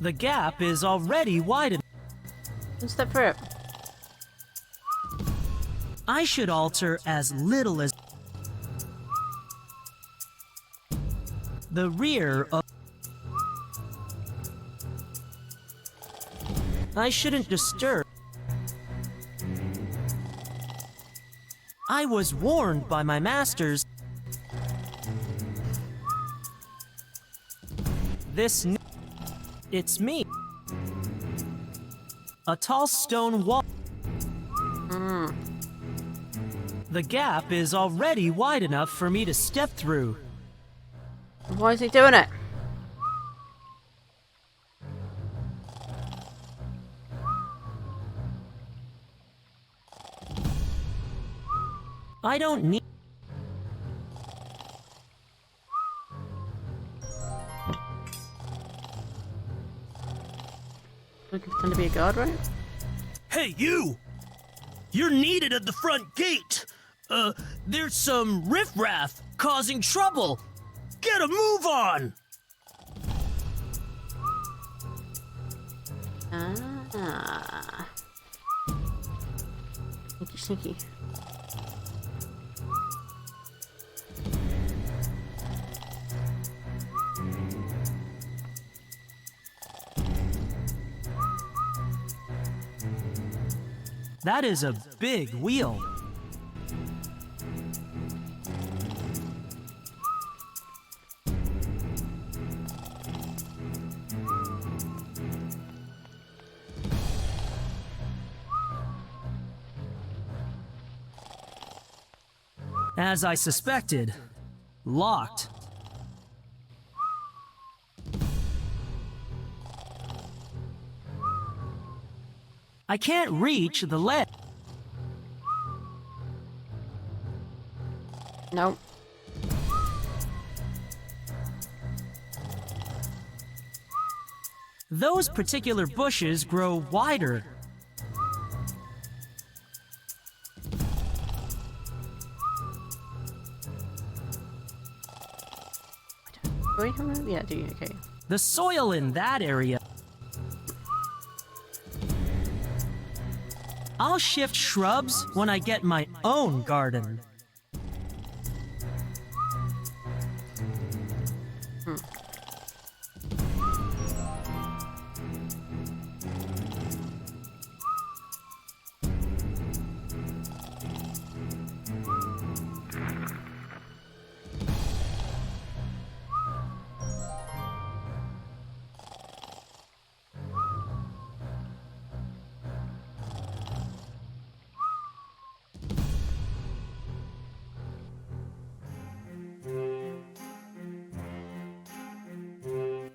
The gap is already wide enough.
One step through it.
I should alter as little as... The rear of... I shouldn't disturb. I was warned by my masters. It's me. A tall stone wall. The gap is already wide enough for me to step through.
Why is he doing it?
I don't need...
We can pretend to be a guard, right?
Hey, you! You're needed at the front gate! There's some riffraff causing trouble! Get a move on!
Ah. Sneaky, sneaky.
That is a big wheel. As I suspected, locked. I can't reach the ledge.
Nope.
Those particular bushes grow wider.
Do we have that? Yeah, do you? Okay.
The soil in that area. I'll shift shrubs when I get my own garden.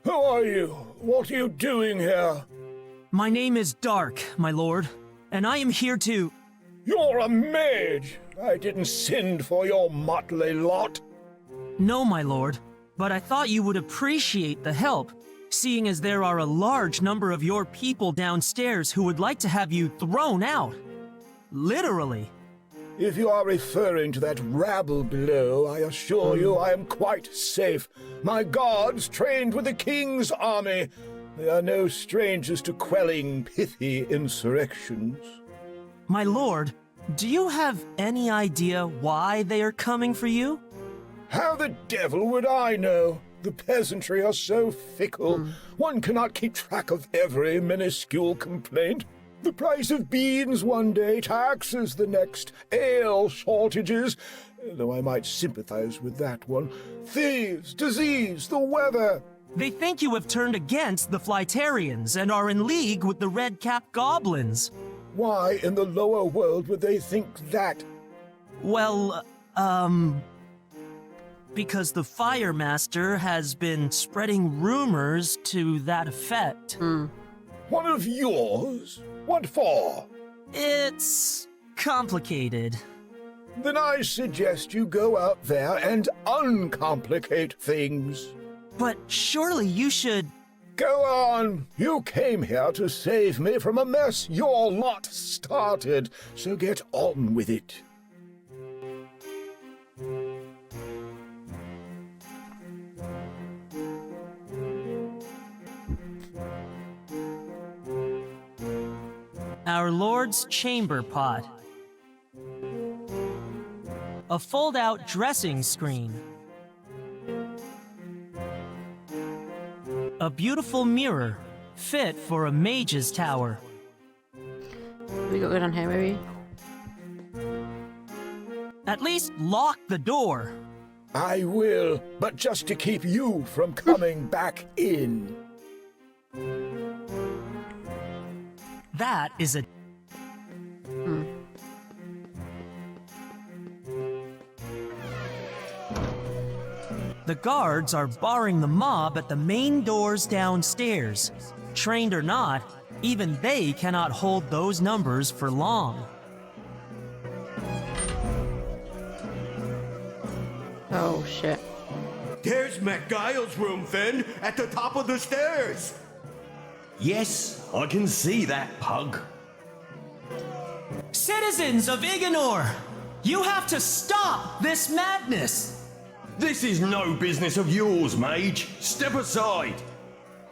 Who are you? What are you doing here?
My name is Dark, my lord, and I am here to...
You're a mage! I didn't send for your motley lot.
No, my lord, but I thought you would appreciate the help, seeing as there are a large number of your people downstairs who would like to have you thrown out. Literally.
If you are referring to that rabble below, I assure you I am quite safe. My guards trained with the king's army. They are no strangers to quelling pithy insurrections.
My lord, do you have any idea why they are coming for you?
How the devil would I know? The peasantry are so fickle. One cannot keep track of every minuscule complaint. The price of beans one day, taxes the next, ale shortages, though I might sympathize with that one, thieves, disease, the weather.
They think you have turned against the Flytarians and are in league with the red-capped goblins.
Why in the lower world would they think that?
Well, because the Fire Master has been spreading rumors to that effect.
One of yours? What for?
It's complicated.
Then I suggest you go out there and uncomplicate things.
But surely you should...
Go on! You came here to save me from a mess your lot started, so get on with it.
Our Lord's chamber pot. A fold-out dressing screen. A beautiful mirror, fit for a mage's tower.
We got good on here, maybe?
At least lock the door.
I will, but just to keep you from coming back in.
That is a... The guards are barring the mob at the main doors downstairs. Trained or not, even they cannot hold those numbers for long.
Oh, shit.
There's McGuile's room, Finn, at the top of the stairs.
Yes, I can see that, pug.
Citizens of Ignor, you have to stop this madness!
This is no business of yours, Mage. Step aside.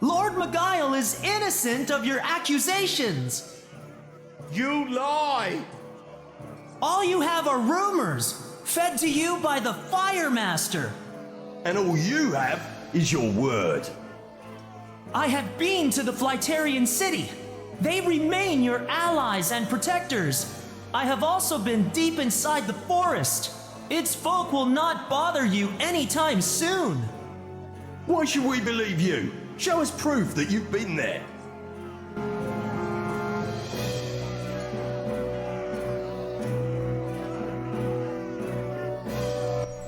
Lord McGuile is innocent of your accusations.
You lie!
All you have are rumors, fed to you by the Fire Master.
And all you have is your word.
I have been to the Flytarian city. They remain your allies and protectors. I have also been deep inside the forest. Its folk will not bother you anytime soon.
Why should we believe you? Show us proof that you've been there.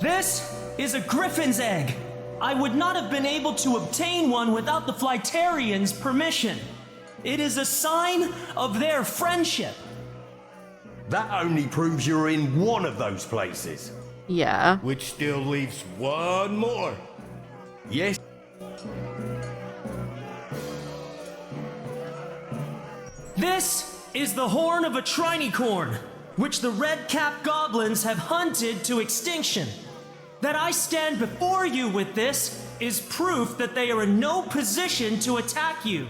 This is a griffin's egg. I would not have been able to obtain one without the Flytarians' permission. It is a sign of their friendship.
That only proves you're in one of those places.
Yeah.
Which still leaves one more.
Yes.
This is the horn of a trinicorn, which the red-capped goblins have hunted to extinction. That I stand before you with this is proof that they are in no position to attack you.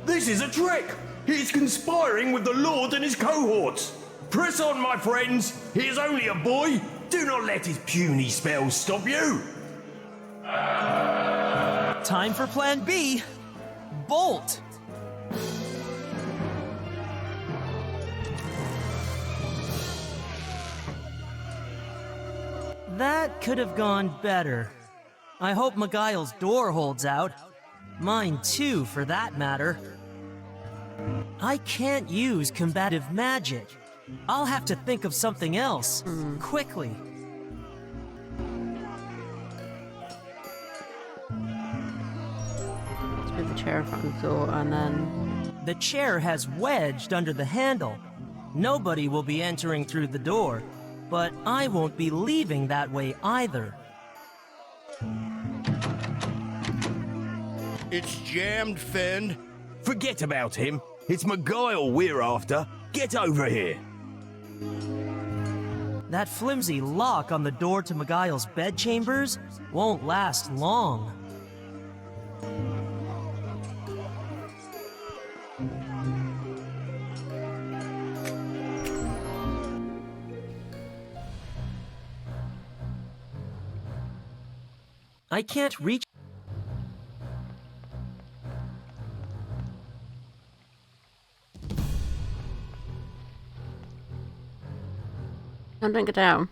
This is a trick! He's conspiring with the Lord and his cohorts! Press on, my friends! He is only a boy! Do not let his puny spells stop you!
Time for Plan B. Bolt! That could have gone better. I hope McGuile's door holds out. Mine too, for that matter. I can't use combative magic. I'll have to think of something else, quickly.
Let's put the chair in front of the door and then...
The chair has wedged under the handle. Nobody will be entering through the door, but I won't be leaving that way either.
It's jammed, Finn.
Forget about him. It's McGuile we're after. Get over here.
That flimsy lock on the door to McGuile's bedchambers won't last long. I can't reach...
Don't go down.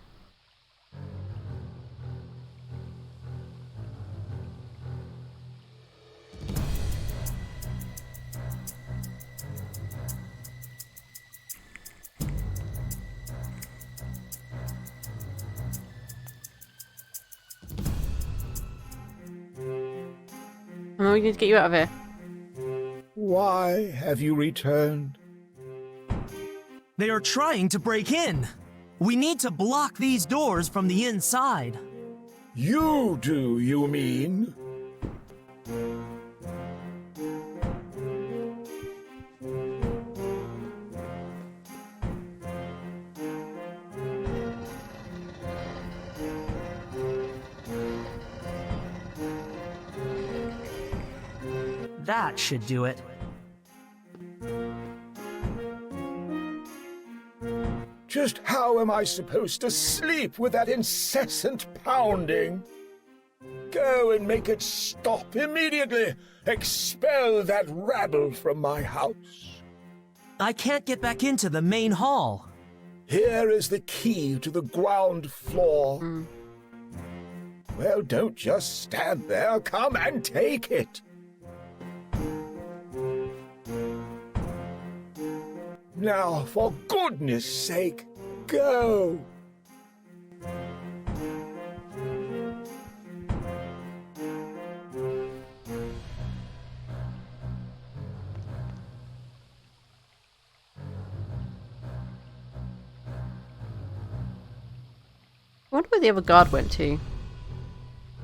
We need to get you out of here.
Why have you returned?
They are trying to break in. We need to block these doors from the inside.
You do, you mean?
That should do it.
Just how am I supposed to sleep with that incessant pounding? Go and make it stop immediately. Expel that rabble from my house.
I can't get back into the main hall.
Here is the key to the ground floor. Well, don't just stand there. Come and take it. Now, for goodness sake, go!
I wonder where the other guard went to.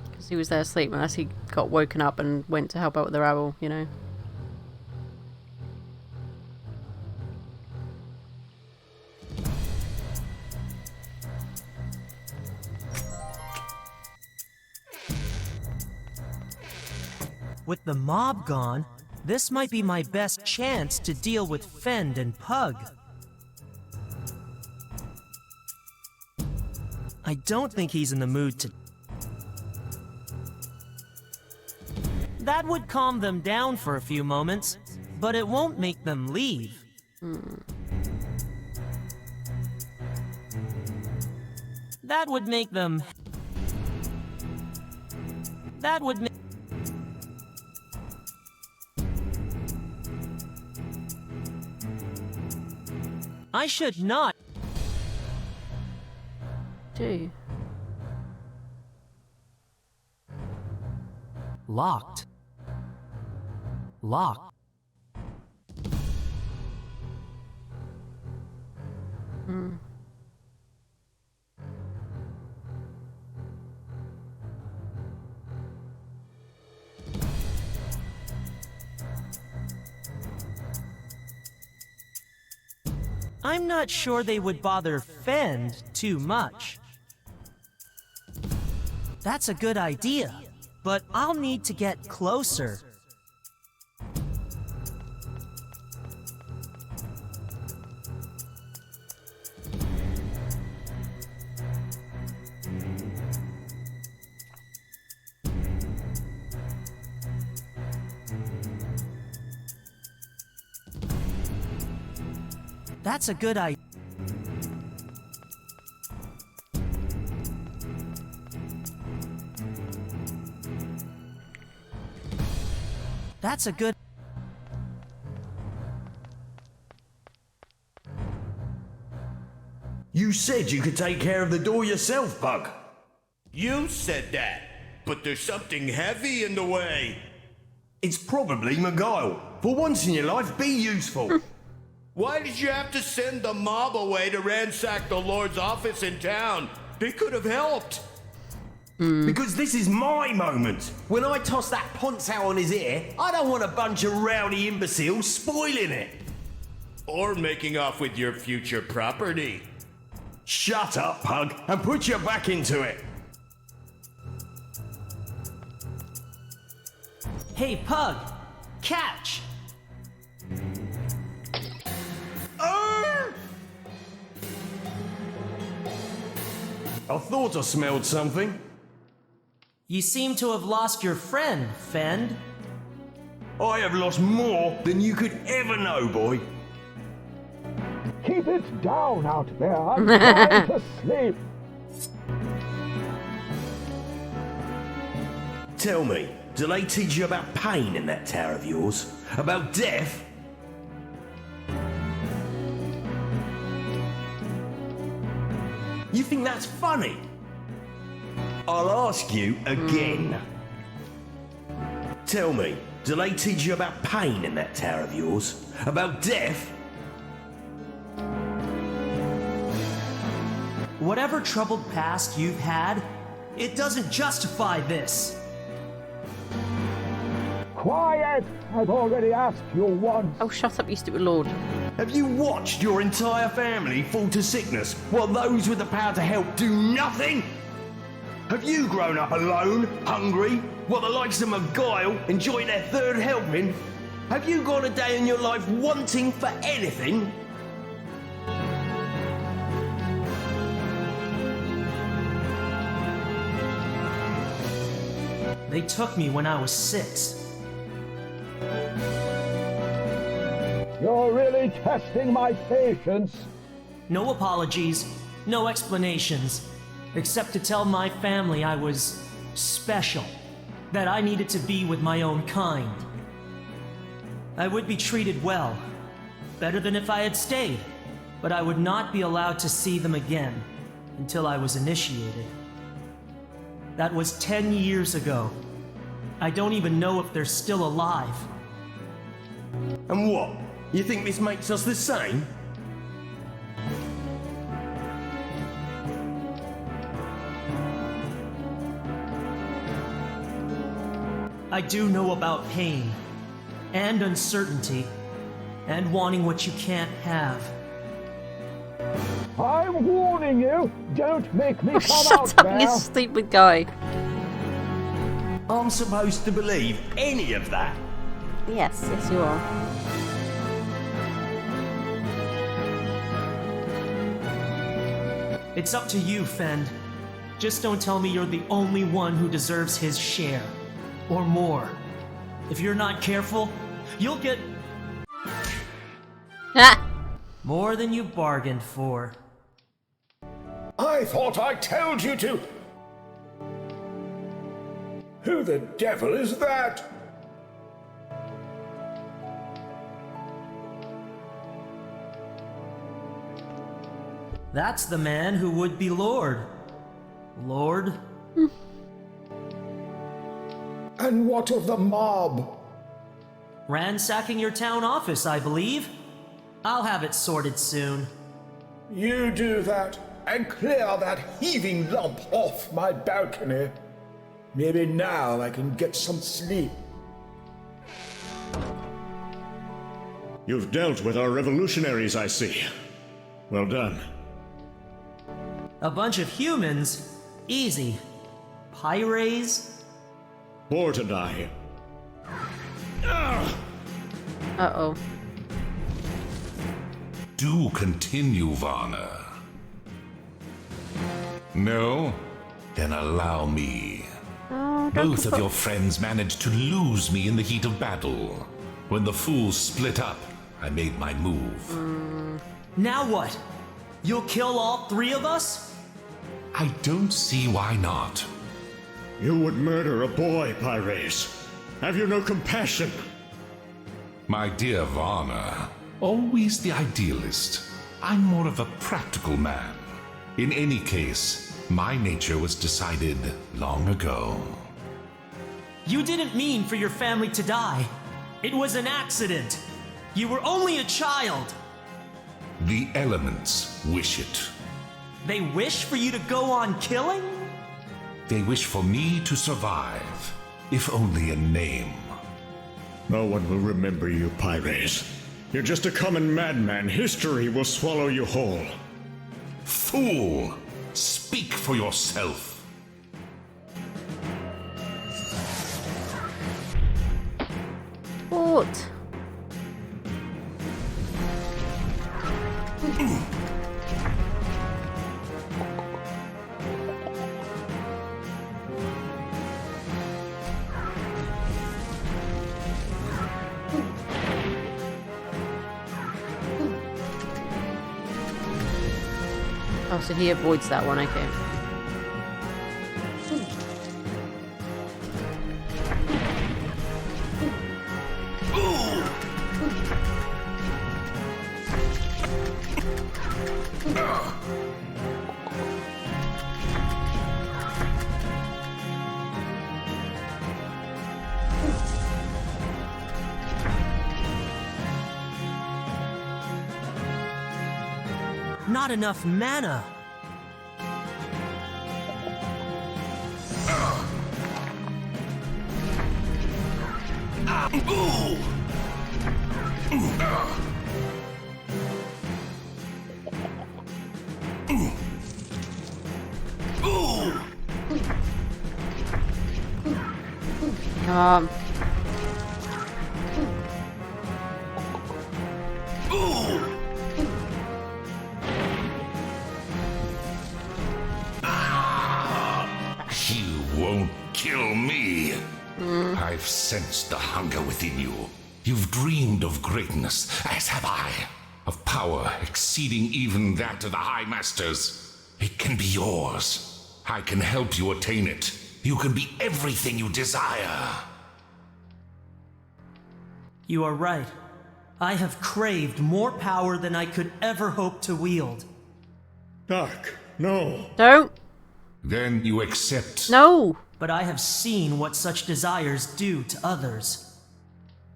Because he was there asleep unless he got woken up and went to help out with the rabble, you know.
With the mob gone, this might be my best chance to deal with Fend and Pug. I don't think he's in the mood to... That would calm them down for a few moments, but it won't make them leave. That would make them... That would make... I should not.
Do.
Locked. Locked. I'm not sure they would bother Fend too much. That's a good idea, but I'll need to get closer. That's a good idea. That's a good...
You said you could take care of the door yourself, Pug.
You said that, but there's something heavy in the way.
It's probably Miguel. For once in your life, be useful.
Why did you have to send the mob away to ransack the Lord's office in town? They could have helped.
Because this is my moment. When I toss that ponce out on his ear, I don't want a bunch of rowdy imbeciles spoiling it.
Or making off with your future property.
Shut up, Pug, and put your back into it.
Hey, Pug! Catch!
I thought I smelled something.
You seem to have lost your friend, Fend.
I have lost more than you could ever know, boy.
Keep it down out there. I'm trying to sleep.
Tell me, do they teach you about pain in that tower of yours? About death? You think that's funny? I'll ask you again. Tell me, do they teach you about pain in that tower of yours? About death?
Whatever troubled past you've had, it doesn't justify this.
Quiet! I've already asked you once.
Oh, shut up, you stupid lord.
Have you watched your entire family fall to sickness while those with the power to help do nothing? Have you grown up alone, hungry, while the likes of Guile enjoy their third helping? Have you gone a day in your life wanting for anything?
They took me when I was 6.
You're really testing my patience.
No apologies, no explanations, except to tell my family I was special, that I needed to be with my own kind. I would be treated well, better than if I had stayed, but I would not be allowed to see them again until I was initiated. That was 10 years ago. I don't even know if they're still alive.
And what? You think this makes us the same?
I do know about pain, and uncertainty, and wanting what you can't have.
I'm warning you, don't make me come
Shut
out
up,
there.
you stupid guy.
I'm supposed to believe any of that?
Yes, yes you are.
It's up to you, Fend. Just don't tell me you're the only one who deserves his share. Or more. If you're not careful, you'll get... more than you bargained for.
I thought I told you to. Who the devil is that?
That's the man who would be Lord. Lord?
And what of the mob?
Ransacking your town office, I believe. I'll have it sorted soon.
You do that, and clear that heaving lump off my balcony. Maybe now I can get some sleep.
You've dealt with our revolutionaries, I see. Well done.
A bunch of humans? Easy. Pyres?
More to die.
Uh-oh.
Do continue, Varner. No? Then allow me.
Oh,
Both of your friends managed to lose me in the heat of battle. When the fools split up, I made my move.
Now what? You'll kill all 3 of us?
I don't see why not.
You would murder a boy, Pyres. Have you no compassion?
My dear Varner, always the idealist. I'm more of a practical man. In any case, my nature was decided long ago.
You didn't mean for your family to die. It was an accident. You were only a child.
The elements wish it.
They wish for you to go on killing?
They wish for me to survive, if only in name.
No one will remember you, Pyres. You're just a common madman. History will swallow you whole.
Fool! Speak for yourself.
What? Oh, so he avoids that one, okay.
Not enough mana.
Um.
You won't kill me. I've sensed the hunger within you. You've dreamed of greatness, as have I. Of power exceeding even that of the High Masters. It can be yours. I can help you attain it. You can be everything you desire.
You are right. I have craved more power than I could ever hope to wield.
Dark, no.
Don't.
Then you accept.
No.
But I have seen what such desires do to others.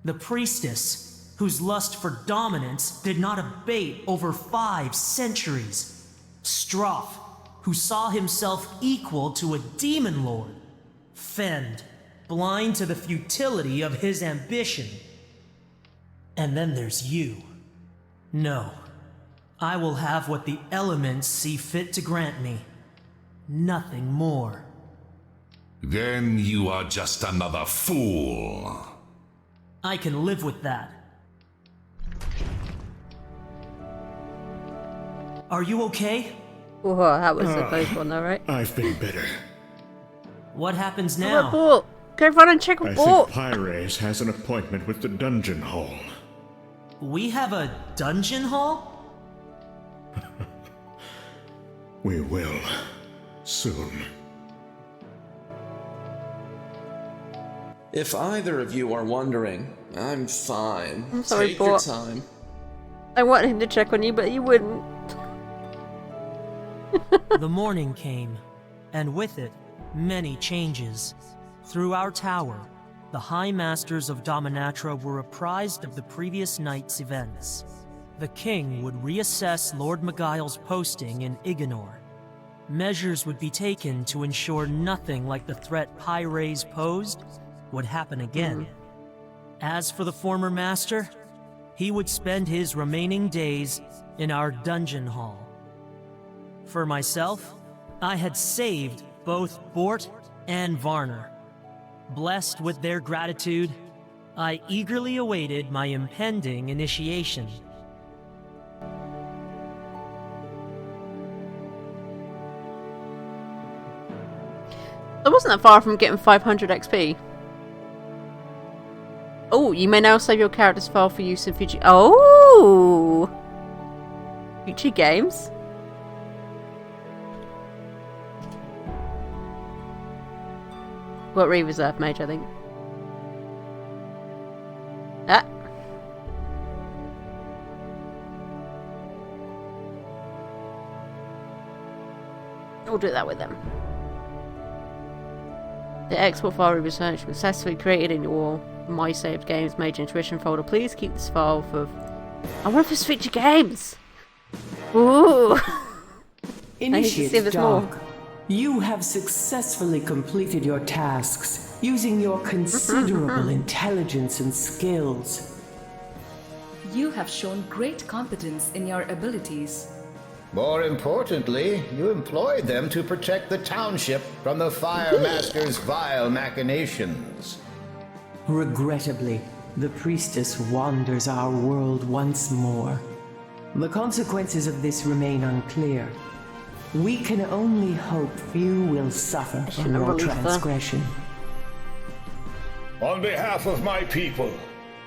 The priestess, whose lust for dominance did not abate over 5 centuries. Stroff, who saw himself equal to a demon lord. Fend, blind to the futility of his ambition. And then there's you. No, I will have what the elements see fit to grant me. Nothing more.
Then you are just another fool.
I can live with that. Are you okay?
Oh, that was a close one though, right?
I've been better.
What happens
Oh,
now?
Bort. Go run and check
I
Bort.
think Pyres has an appointment with the dungeon hall.
We have a dungeon hall?
We will. Soon.
If either of you are wondering, I'm fine.
I'm sorry,
Take your
Bort.
time.
I wanted him to check on you, but you wouldn't.
The morning came, and with it, many changes. Through our tower, the High Masters of Dominatra were apprised of the previous night's events. The king would reassess Lord Miguel's posting in Iganor. Measures would be taken to ensure nothing like the threat Pyres posed would happen again. As for the former master, he would spend his remaining days in our dungeon hall. For myself, I had saved both Bort and Varner. Blessed with their gratitude, I eagerly awaited my impending initiation.
I wasn't that far from getting 500 XP. Oh, you may now save your character's file for use in future. Oh, future games. Got re-reserve Mage, I think. Ah. We'll do that with them. The export file research successfully created in your My Saved Games Mage Intuition folder. Please keep this file for. I want for future games. Ooh.
Initiate Dog. You have successfully completed your tasks using your considerable intelligence and skills.
You have shown great competence in your abilities.
More importantly, you employed them to protect the township from the Fire Master's vile machinations.
Regrettably, the priestess wanders our world once more. The consequences of this remain unclear. We can only hope few will suffer from your transgression.
On behalf of my people,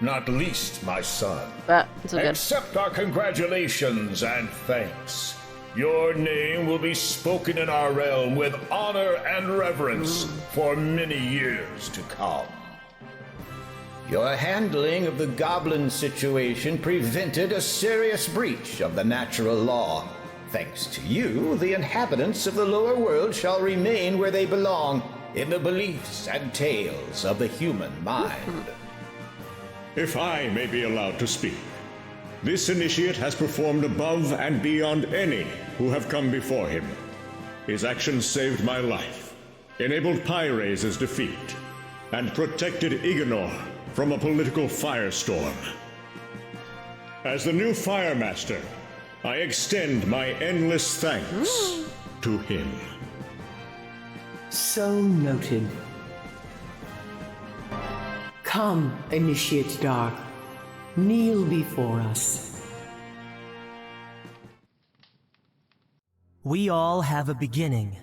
not least my son,
But it's all good.
accept our congratulations and thanks. Your name will be spoken in our realm with honor and reverence for many years to come. Your handling of the goblin situation prevented a serious breach of the natural law. Thanks to you, the inhabitants of the lower world shall remain where they belong, in the beliefs and tales of the human mind.
If I may be allowed to speak, this initiate has performed above and beyond any who have come before him. His actions saved my life, enabled Pyres' defeat, and protected Ignor from a political firestorm. As the new Fire Master, I extend my endless thanks to him.
So noted. Come, Initiate Dark. Kneel before us.
We all have a beginning.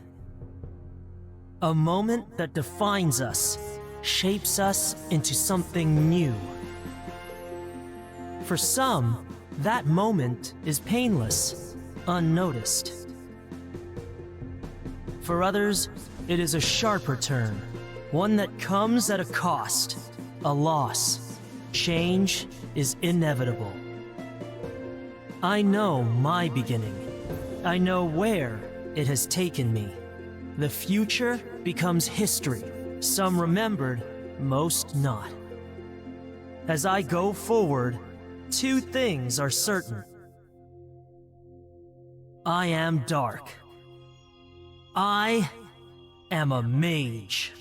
A moment that defines us, shapes us into something new. For some, that moment is painless, unnoticed. For others, it is a sharper turn, one that comes at a cost, a loss. Change is inevitable. I know my beginning. I know where it has taken me. The future becomes history, some remembered, most not. As I go forward, two things are certain. I am dark. I am a mage.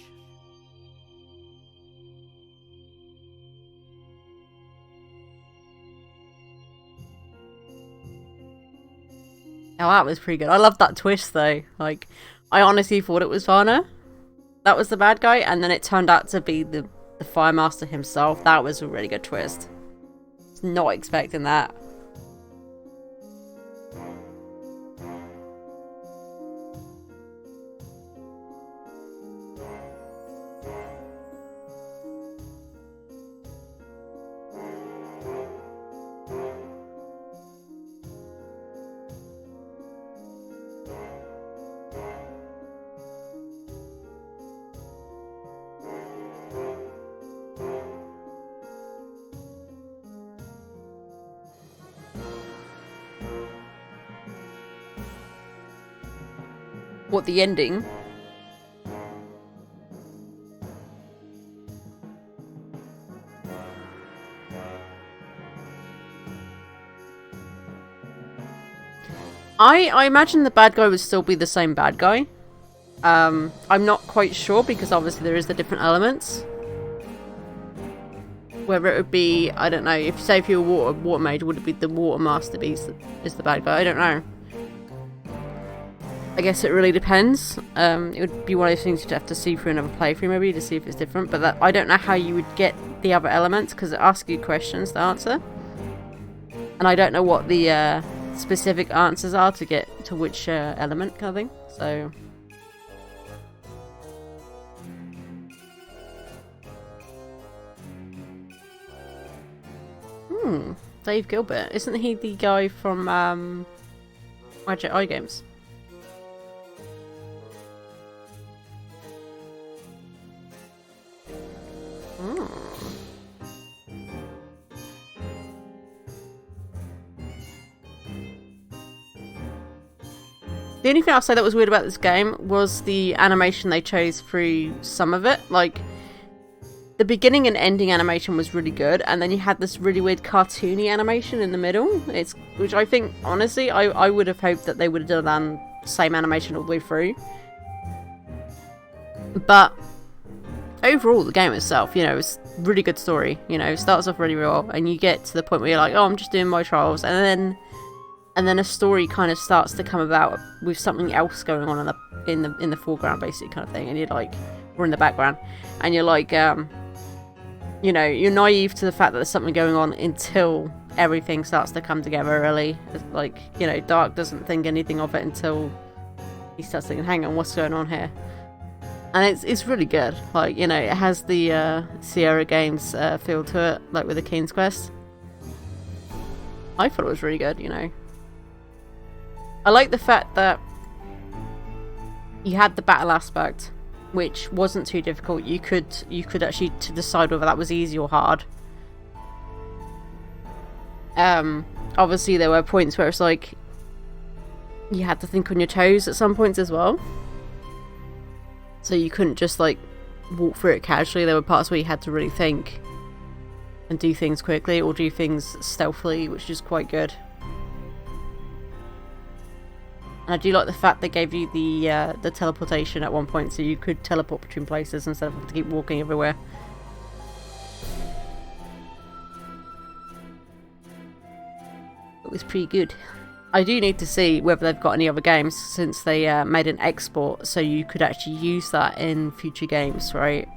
Oh, that was pretty good. I love that twist though. Like, I honestly thought it was Varna that was the bad guy, and then it turned out to be the Fire Master himself. That was a really good twist. Not expecting that. What, the ending? I imagine the bad guy would still be the same bad guy. I'm not quite sure because obviously there is the different elements. Whether it would be, I don't know, if you're a water mage, would it be the water master beast is the bad guy? I don't know. I guess it really depends. It would be one of those things you'd have to see through another playthrough maybe to see if it's different. But I don't know how you would get the other elements because it asks you questions to answer. And I don't know what the specific answers are to get to which element kind of thing. So... Dave Gilbert. Isn't he the guy from Magic Eye Games? The only thing I'll say that was weird about this game was the animation they chose through some of it. Like, the beginning and ending animation was really good, and then you had this really weird cartoony animation in the middle. Which I think, honestly, I would have hoped that they would have done the same animation all the way through. But overall, the game itself, you know, it's a really good story. You know, it starts off really well, and you get to the point where you're like, oh, I'm just doing my trials, and then a story kind of starts to come about with something else going on in the foreground, basically, kind of thing. And you're like, or in the background, and you're like, you know, you're naive to the fact that there's something going on until everything starts to come together. Really, like, you know, Dark doesn't think anything of it until he starts thinking, hang on, what's going on here? And it's really good. Like, you know, it has the Sierra Games feel to it, like with the King's Quest. I thought it was really good, you know. I like the fact that you had the battle aspect, which wasn't too difficult. You could actually to decide whether that was easy or hard. Obviously there were points where it's like you had to think on your toes at some points as well. So you couldn't just like walk through it casually. There were parts where you had to really think and do things quickly or do things stealthily, which is quite good. And I do like the fact they gave you the teleportation at one point, so you could teleport between places instead of having to keep walking everywhere. It was pretty good. I do need to see whether they've got any other games, since they made an export so you could actually use that in future games, right?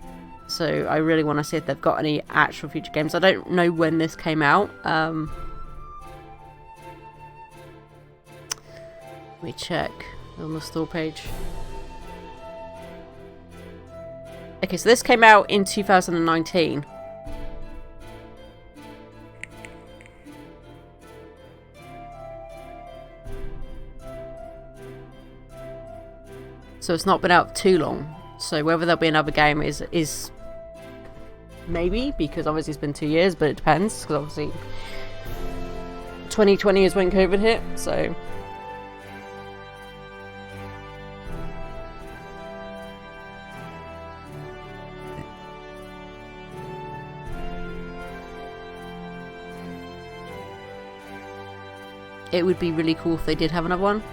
So I really want to see if they've got any actual future games. I don't know when this came out. Let me check on the store page. Okay, so this came out in 2019. So it's not been out too long. So whether there'll be another game is maybe, because obviously it's been 2 years, but it depends, because obviously 2020 is when COVID hit, so it would be really cool if they did have another one.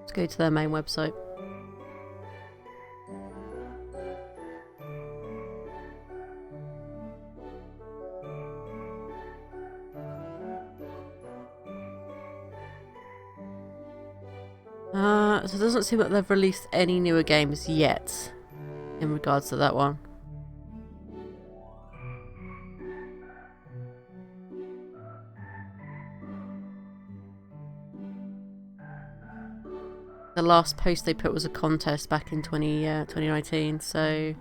Let's go to their main website. So it doesn't seem like they've released any newer games yet in regards to that one. The last post they put was a contest back in 2019, so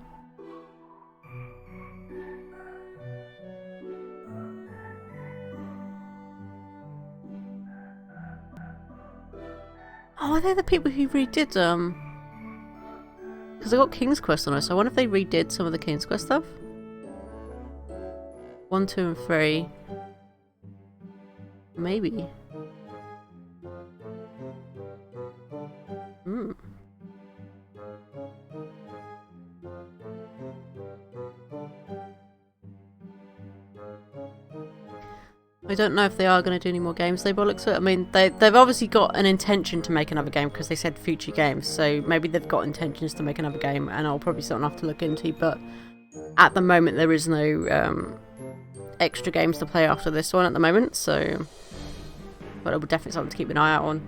oh, are they the people who redid because I got King's Quest on it, so I wonder if they redid some of the King's Quest stuff. 1, 2 and 3. Maybe. I don't know if they are going to do any more games, though, by the looks of it. I mean, they've obviously got an intention to make another game, because they said future games, so maybe they've got intentions to make another game, and I'll probably still have to look into, but at the moment there is no extra games to play after this one at the moment, so but it will definitely something to keep an eye out on.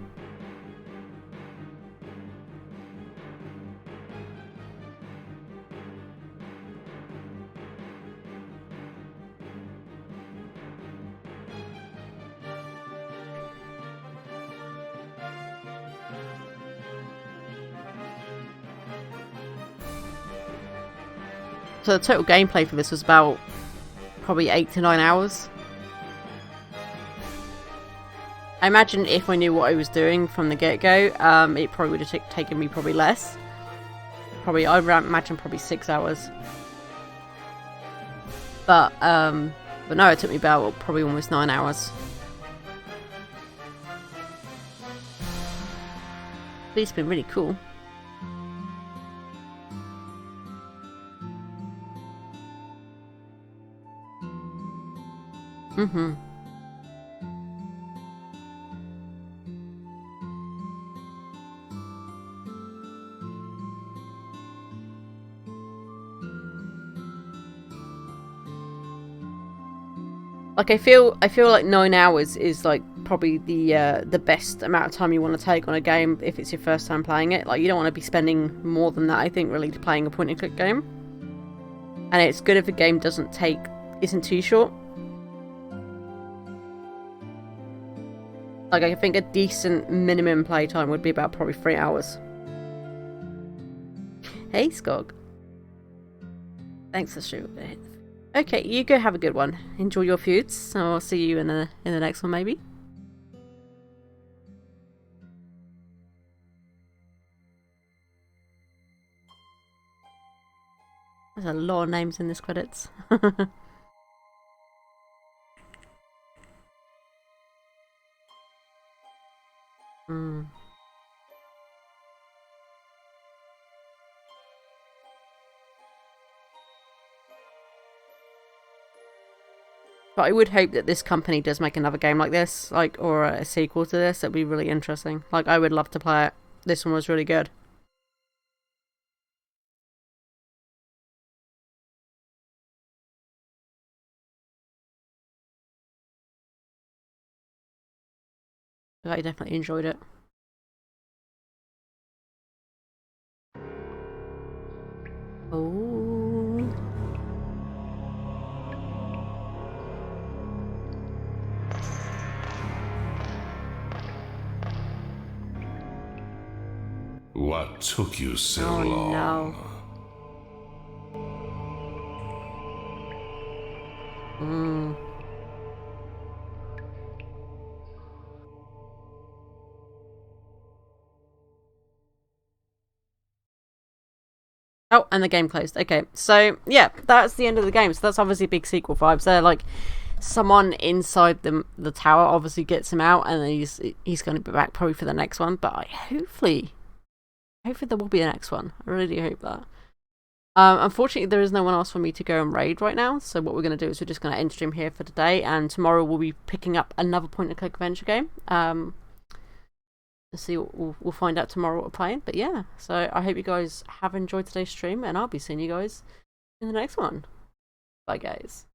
So the total gameplay for this was about probably 8 to 9 hours. I imagine if I knew what I was doing from the get-go, it probably would have taken me probably less. I imagine probably 6 hours. But no, it took me about probably almost 9 hours. But it's been really cool. Like I feel like 9 hours is like probably the best amount of time you want to take on a game if it's your first time playing it. Like, you don't want to be spending more than that, I think, really, to playing a point and click game. And it's good if a game isn't too short. Like, I think a decent minimum playtime would be about probably 3 hours. Hey, Skog. Thanks for shooting. Okay, you go have a good one. Enjoy your feuds. I'll see you in the next one, maybe. There's a lot of names in this credits. But I would hope that this company does make another game like this, like, or a sequel to this. That'd be really interesting. Like, I would love to play it. This one was really good. I definitely enjoyed it. Oh.
What took you so long?
No. Oh, and the game closed. Okay, so yeah, that's the end of the game. So that's obviously big sequel vibes there. Like, someone inside the tower obviously gets him out, and then he's going to be back probably for the next one. But hopefully there will be a next one. I really do hope that. Unfortunately, there is no one else for me to go and raid right now. So what we're going to do is we're just going to end stream here for today, and tomorrow we'll be picking up another point-and-click adventure game. Let's see, we'll find out tomorrow what we're playing. But yeah, so I hope you guys have enjoyed today's stream, and I'll be seeing you guys in the next one. Bye, guys.